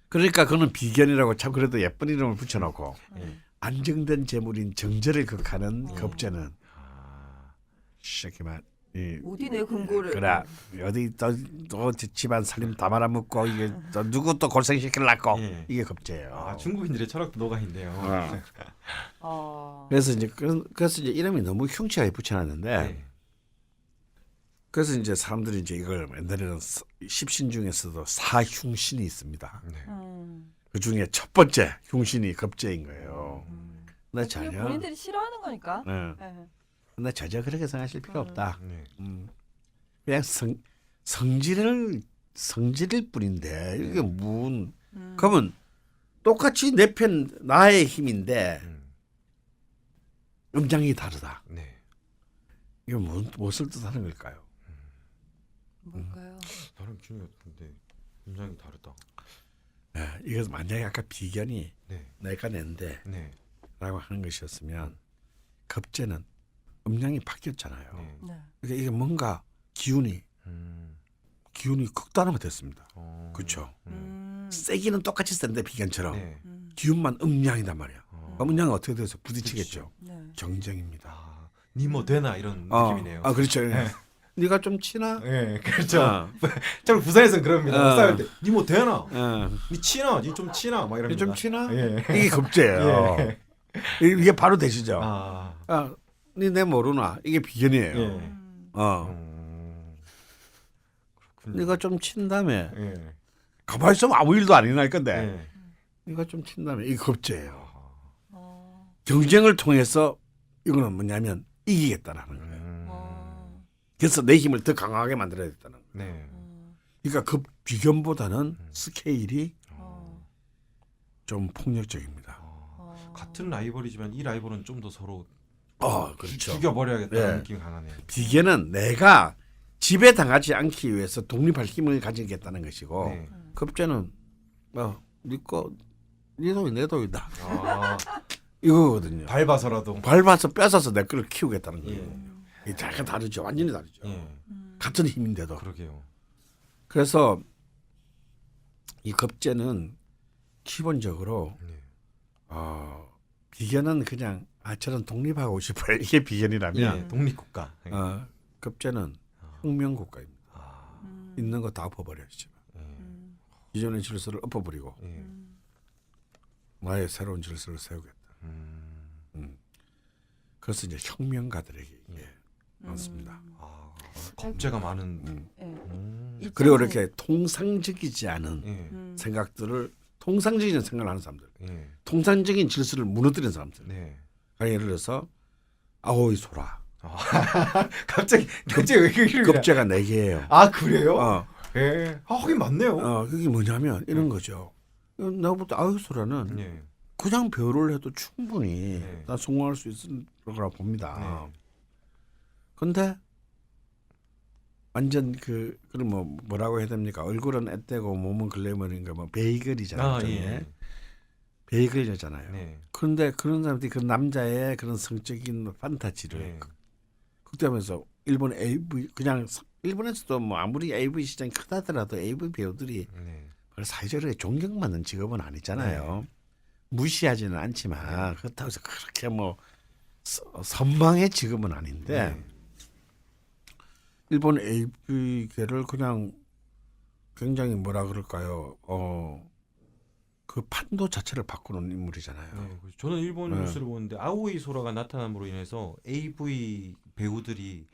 Speaker 2: 그러니까 그는 비견이라고 참 그래도 예쁜 이름을 붙여놓고
Speaker 3: 예.
Speaker 2: 안정된 재물인 정제를 극하는 겁재는 시작이만
Speaker 1: 어디 내 금고를.
Speaker 2: 그래 어디 또 집안 살림 다 말아먹고 이게 또 누구 또 골생시키려고
Speaker 3: 예.
Speaker 2: 이게 겁재예요.
Speaker 3: 중국인들의 철학도 녹아 있네요.
Speaker 2: 그래서 이제 이름이 너무 흉측하게 붙여놨는데
Speaker 3: 네.
Speaker 2: 그래서 이제 사람들이 이제 이걸 옛날에는 십신 중에서도 사흉신이 있습니다.
Speaker 3: 네.
Speaker 2: 그 중에 첫 번째 흉신이 겁재인 거예요. 근데 전혀
Speaker 1: 본인들이 싫어하는 거니까.
Speaker 2: 네.
Speaker 1: 네.
Speaker 2: 근데 전혀 그렇게 생각하실 필요 없다.
Speaker 3: 네.
Speaker 2: 그냥 성질일 뿐인데 이게 무슨 그러면 똑같이 내 편 나의 힘인데 음장이 다르다.
Speaker 3: 네.
Speaker 2: 이거 무엇을 뜻하는 걸까요?
Speaker 1: 뭘까요?
Speaker 3: 다른 기운이 같은데 굉장히 다르다.
Speaker 2: 네, 이거 만약에 아까 비견이
Speaker 3: 네.
Speaker 2: 내가 낸데
Speaker 3: 네.
Speaker 2: 라고 하는 것이었으면 겁재는 음량이 바뀌었잖아요.
Speaker 3: 네.
Speaker 1: 네.
Speaker 2: 그러니까 이게 뭔가 기운이 극단화가 됐습니다. 그렇죠. 세기는 똑같이 센데 비견처럼
Speaker 3: 네.
Speaker 2: 기운만 음량이단 말이야. 그럼 음량은 어떻게 돼서 부딪히겠죠.
Speaker 1: 네.
Speaker 2: 경쟁입니다.
Speaker 3: 니 뭐 되나 이런 느낌이네요.
Speaker 2: 그렇죠. 네가 좀 치나?
Speaker 3: 네, 그렇죠. 참 부산에서는 그럽니다. 싸울 때, 니 뭐 되나? 니 치나? 니 좀 치나? 막 이럽니다.
Speaker 2: 좀 치나?
Speaker 3: 예.
Speaker 2: 이게 겁재예요. 이게 바로 되시죠.
Speaker 3: 아,
Speaker 2: 니 내 모르나? 이게 비견이에요.
Speaker 3: 예. 그렇군요.
Speaker 2: 네가 좀 친 다음에
Speaker 3: 예.
Speaker 2: 가만히 있으면 아무 일도 안 일어날 건데
Speaker 3: 예.
Speaker 2: 네가 좀 친 다음에 이 겁제예요.
Speaker 1: 어.
Speaker 2: 경쟁을 통해서 이거는 뭐냐면 이기겠다라는 거예요.
Speaker 1: 어.
Speaker 2: 그래서 내 힘을 더 강하게 만들어야겠다는 거예요.
Speaker 3: 네.
Speaker 2: 그러니까 그 비견보다는 스케일이
Speaker 1: 어.
Speaker 2: 좀 폭력적입니다.
Speaker 3: 같은 라이벌이지만 이 라이벌은 좀 더 서로
Speaker 2: 그렇죠.
Speaker 3: 죽여버려야겠다는
Speaker 2: 네.
Speaker 3: 느낌이 강하네요.
Speaker 2: 비계는 내가 지배당하지 않기 위해서 독립할 힘을 가지겠다는 것이고
Speaker 3: 네.
Speaker 2: 급제는 네 돈이 내 돈이다
Speaker 3: 아,
Speaker 2: 이거거든요.
Speaker 3: 밟아서라도.
Speaker 2: 밟아서 뺏어서 내 거를 키우겠다는 거예요.
Speaker 3: 예.
Speaker 2: 이게 약간 다르죠. 완전히 다르죠.
Speaker 3: 예.
Speaker 2: 같은 힘인데도.
Speaker 3: 그러게요.
Speaker 2: 그래서 이 급제는 기본적으로
Speaker 3: 네.
Speaker 2: 비견은 그냥 저는 독립하고 싶어요. 이게 비견이라면
Speaker 3: 예. 독립국가.
Speaker 2: 급제는 혁명국가입니다.
Speaker 3: 아,
Speaker 2: 있는 거 다 엎어버려야죠.
Speaker 3: 예.
Speaker 2: 기존의 질서를 엎어버리고
Speaker 3: 예.
Speaker 2: 나의 새로운 질서를 세우겠다. 그래서 이제 혁명가들에게 이게 많습니다.
Speaker 3: 아, 겁재가 많은.
Speaker 1: 예.
Speaker 2: 그리고 이렇게 통상적이지 않은
Speaker 3: 예.
Speaker 2: 생각들을 통상적인 생각을 하는 사람들,
Speaker 3: 예.
Speaker 2: 통상적인 질서를 무너뜨리는 사람들.
Speaker 3: 네.
Speaker 2: 예를 들어서 아오이 소라,
Speaker 3: 갑자기 왜 그래?
Speaker 2: 급제가 4개예요.
Speaker 3: 아 그래요?
Speaker 2: 어,
Speaker 3: 예. 아 하긴 맞네요.
Speaker 2: 그게 뭐냐면 이런 거죠. 나부터 아오이 소라는
Speaker 3: 예.
Speaker 2: 그냥 배우를 해도 충분히
Speaker 3: 네.
Speaker 2: 난 성공할 수 있을 거라 봅니다.
Speaker 3: 네.
Speaker 2: 근데 완전 그럼 뭐라고 해야 됩니까? 얼굴은 앳되고 몸은 글래머인가 뭐 베이글이잖아요.
Speaker 3: 아
Speaker 2: 일종의.
Speaker 3: 예.
Speaker 2: 베이글이잖아요.
Speaker 3: 네.
Speaker 2: 그런데 그런 사람들이 그 남자의 그런 성적인 판타지를
Speaker 3: 네.
Speaker 2: 극대하면서 일본 AV 그냥 일본에서도 뭐 아무리 AV 시장이 크다더라도 AV 배우들이
Speaker 3: 네.
Speaker 2: 사회적으로 존경받는 직업은 아니잖아요. 무시하지는 않지만 그렇다고 해서 그렇게 뭐 선망의 직업은 아닌데
Speaker 3: 네.
Speaker 2: 일본 AV계를 그냥 굉장히 뭐라 그럴까요? 그 판도 자체를 바꾸는 인물이잖아요.
Speaker 3: 네, 그렇죠. 저는 일본
Speaker 2: 네.
Speaker 3: 뉴스를 보는데 아오이 소라가 나타남으로 인해서 AV 배우들이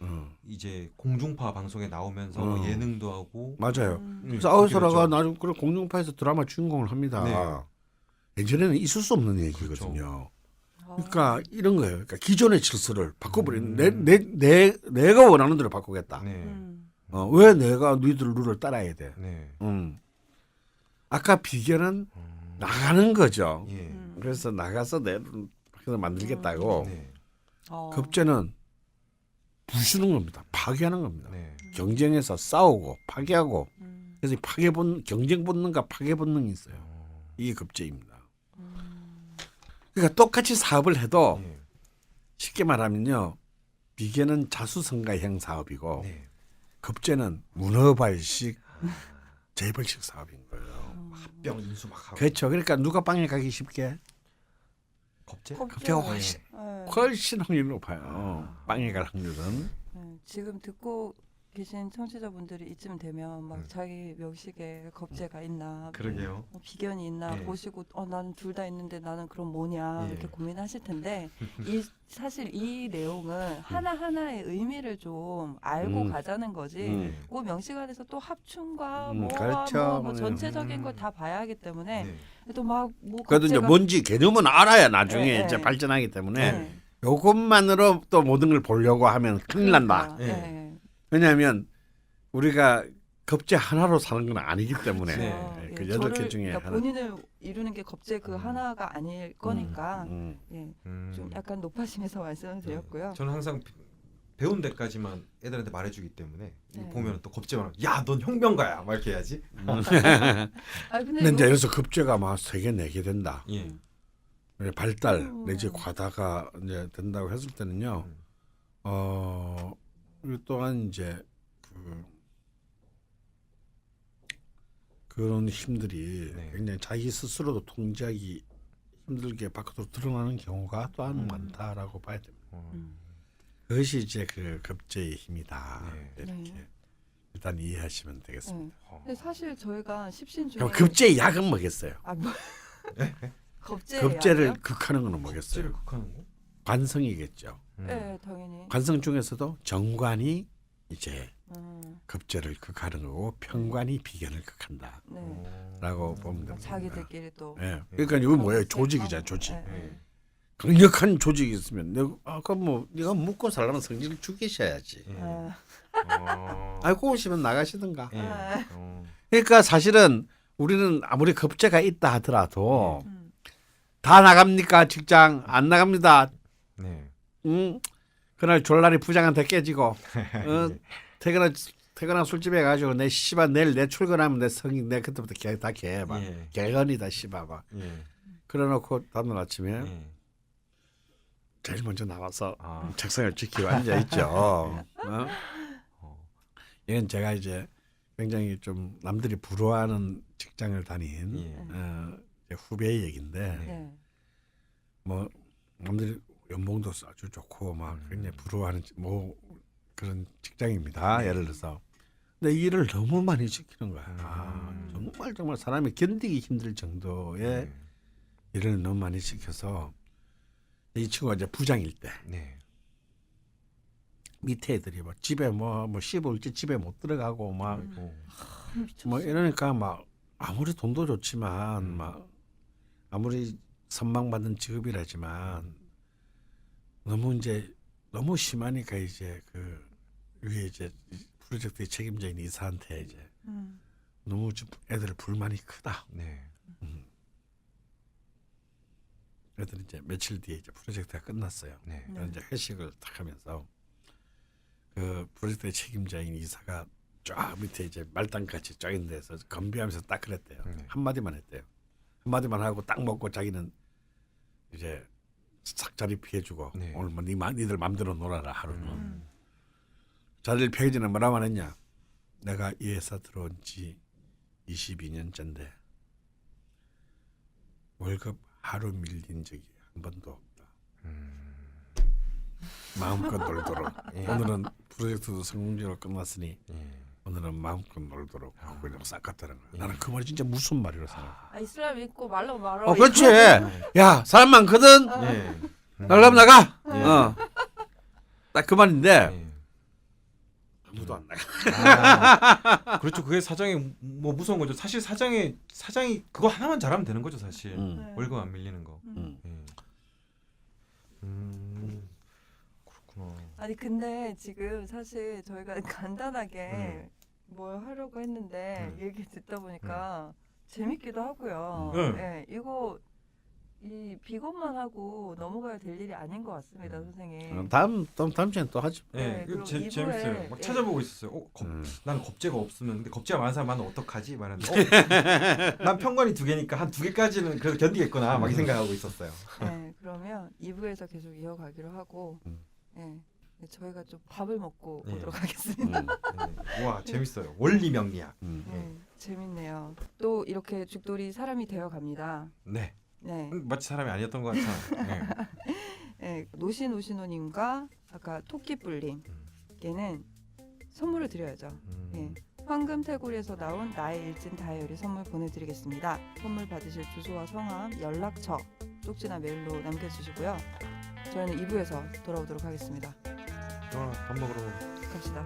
Speaker 3: 이제 공중파 방송에 나오면서 예능도 하고
Speaker 2: 맞아요.
Speaker 3: 네,
Speaker 2: 그래서 아오이소라가
Speaker 3: 그렇죠.
Speaker 2: 나중 그런 공중파에서 드라마 주인공을 합니다.
Speaker 3: 네.
Speaker 2: 예전에는 있을 수 없는 얘기거든요. 그러니까 이런 거예요. 그러니까 기존의 질서를 바꿔버리는 내가 원하는 대로 바꾸겠다.
Speaker 3: 네.
Speaker 2: 왜 내가 너희들 룰을 따라야 돼?
Speaker 3: 네.
Speaker 2: 아까 비결은 나가는 거죠.
Speaker 3: 예.
Speaker 2: 그래서 나가서 내 룰을 만들겠다고.
Speaker 3: 네.
Speaker 2: 급제는 부수는 겁니다. 파괴하는 겁니다.
Speaker 3: 네.
Speaker 2: 경쟁에서 싸우고 파괴하고. 그래서 경쟁 본능과 파괴 본능이 있어요. 이게 급제입니다. 그러니까 똑같이 사업을 해도
Speaker 3: 예.
Speaker 2: 쉽게 말하면요. 비계는 자수성가형 사업이고
Speaker 3: 네.
Speaker 2: 급제는 문어발식 재벌식 사업인 거예요.
Speaker 3: 합병 인수 막 하고.
Speaker 2: 그렇죠. 그러니까 누가 빵에 가기 쉽게?
Speaker 3: 겁재?
Speaker 2: 급제가 훨씬 확률이 높아요. 빵에 갈 확률은.
Speaker 1: 지금 듣고 계신 청취자분들이 이쯤 되면 막 자기 명식에 겁재가 있나,
Speaker 3: 그러게요.
Speaker 1: 뭐 비견이 있나
Speaker 3: 네.
Speaker 1: 보시고 나는 둘 다 있는데 나는 그럼 뭐냐
Speaker 3: 예.
Speaker 1: 이렇게 고민하실 텐데 사실 이 내용은 하나하나의 의미를 좀 알고 가자는 거지. 그 명식 안에서 또 합충과
Speaker 2: 그렇죠.
Speaker 1: 뭐 전체적인 걸 다 봐야 하기 때문에
Speaker 3: 네.
Speaker 1: 또 막 뭐
Speaker 2: 그래도 이제 뭔지 개념은 알아야 나중에
Speaker 1: 네,
Speaker 2: 이제
Speaker 1: 네.
Speaker 2: 발전하기 때문에
Speaker 1: 네.
Speaker 2: 요것만으로 또 모든 걸 보려고 하면 큰일 난다.
Speaker 1: 그러니까,
Speaker 3: 네.
Speaker 2: 왜냐하면 우리가 겁제 하나로 사는 건 아니기 때문에
Speaker 3: 네.
Speaker 2: 그 8개 중에
Speaker 1: 그러니까
Speaker 2: 하나.
Speaker 1: 본인을 이루는 게 겁재 그 하나가 아닐 거니까 예, 좀 약간 높아심에서 말씀을 드렸고요.
Speaker 3: 저는 항상 배운 데까지만 애들한테 말해주기 때문에
Speaker 1: 네.
Speaker 3: 보면 또 겁재만 야넌 혁명가야 막 이렇게 해야지.
Speaker 2: 근데 이제 여기서 급제가 막 3개, 4개 된다.
Speaker 3: 예.
Speaker 2: 발달 내지 과다가 이제 된다고 했을 때는요. 그리고 또한 이제 그런 힘들이
Speaker 3: 네.
Speaker 2: 굉장히 자기 스스로도 통제하기 힘들게 밖으로 드러나는 경우가 또한 많다라고 봐야 됩니다. 그것이 이제 그 급제의 힘이다.
Speaker 3: 네.
Speaker 2: 이렇게
Speaker 1: 네.
Speaker 2: 일단 이해하시면 되겠습니다.
Speaker 1: 근데 사실 저희가 십신 중에
Speaker 2: 그럼 급제의 약은 뭐겠어요?
Speaker 1: 뭐 겁제
Speaker 2: 급제를 극하는 거는 뭐겠어요?
Speaker 3: 겁재를 극하는 거?
Speaker 2: 관성이겠죠.
Speaker 1: 네, 당연히.
Speaker 2: 관성 중에서도 정관이 이제 급제를 극하는 거고 편관이 비견을 극한다라고 보면 됩니다.
Speaker 1: 자기들끼리 또.
Speaker 2: 예. 그러니까 이거 뭐예요? 조직이잖아, 조직. 강력한 조직이 있으면 내가 아까 뭐 네가 묵고 살려면 성질을 죽이셔야지. 알고 오시면 나가시든가. 그러니까 사실은 우리는 아무리 급제가 있다 하더라도 다 나갑니까? 직장 안 나갑니다. 그날 졸라리 부장한테 깨지고 퇴근한 술집에 가지고 내 씨발 내일 내 출근하면 내 성인 내 그때부터 다 개막 개건이다 씨발 막 그래놓고 다음날 아침에 제일 먼저 나와서 책상을 지키고 앉아 있죠. 이건 제가 이제 굉장히 좀 남들이 부러워하는 직장을 다닌 후배의 얘기인데 뭐 남들이 연봉도 아주 좋고 막 굉장히 부러워하는 뭐 그런 직장입니다. 예를 들어서 근데 일을 너무 많이 시키는 거야. 정말 사람이 견디기 힘들 정도의 일을 너무 많이 시켜서 이 친구가 이제 부장일 때 밑에 애들이 막 집에 뭐 씹을지 집에 못 들어가고 막 뭐 이러니까 막 아무리 돈도 좋지만 막 아무리 선망받는 직업이라지만 너무 심하니까 이제 그 위에 이제 프로젝트의 책임자인 이사한테 이제 너무 좀 애들 불만이 크다. 애들 이제 며칠 뒤에 이제 프로젝트가 끝났어요. 이제 회식을 딱 하면서 그 프로젝트의 책임자인 이사가 쫙 밑에 이제 말단까지 쫙 있는 데서 건배하면서 딱 그랬대요. 한마디만 했대요. 한마디만 하고 딱 먹고 자기는 이제 싹 자리 피해주고 오늘 뭐 니들 맘대로 놀아라 하루는. 자리를 피하기 전에 뭐라고 했냐. 내가 이 회사 들어온 지 22년째인데 월급 하루 밀린 적이 한 번도 없다. 마음껏 놀도록. 오늘은 프로젝트도 성공적으로 끝났으니 오늘은 마음껏 놀도록 하고 그냥 싹 갔다는 거야. 나는 그 말이 진짜 무슨 말이라고 생각해.
Speaker 1: 이스라엘 믿고 말로 말어.
Speaker 2: 그렇지. 야 사람 많거든. 나가면 나가. 딱 그 말인데 아무도 안 나가.
Speaker 3: 그렇죠. 그게 사장이 뭐 무서운 거죠. 사실 사장이 그거 하나만 잘하면 되는 거죠. 사실 월급 안 밀리는 거. 그렇구나.
Speaker 1: 아니 근데 지금 사실 저희가 간단하게 뭘 하려고 했는데 얘기 듣다 보니까 재밌기도 하고요. 이거 이 비건만 하고 넘어가야 될 일이 아닌 것 같습니다, 선생님.
Speaker 2: 다음 시간에 또 하죠.
Speaker 3: 이거 재밌어요. 막 찾아보고 있었어요. 난 겁재가 없으면 근데 겁재가 많은 사람은 어떡하지? 말하는데 난 편관이 2개니까 한 2개까지는 그래도 견디겠구나 막 이 생각하고 있었어요.
Speaker 1: 그러면 2부에서 계속 이어가기로 하고 저희가 좀 밥을 먹고 오도록 하겠습니다.
Speaker 3: 와 재밌어요. 원리 명리학.
Speaker 1: 재밌네요. 또 이렇게 죽돌이 사람이 되어갑니다.
Speaker 3: 네. 마치 사람이 아니었던 것 같아요.
Speaker 1: 노시노시노님과 아까 토끼뿔님께는 선물을 드려야죠. 황금 태굴에서 나온 나의 일진 다이어리 선물 보내드리겠습니다. 선물 받으실 주소와 성함, 연락처, 쪽지나 메일로 남겨주시고요. 저희는 2부에서 돌아오도록 하겠습니다.
Speaker 3: 밥 먹으러
Speaker 1: 갑시다.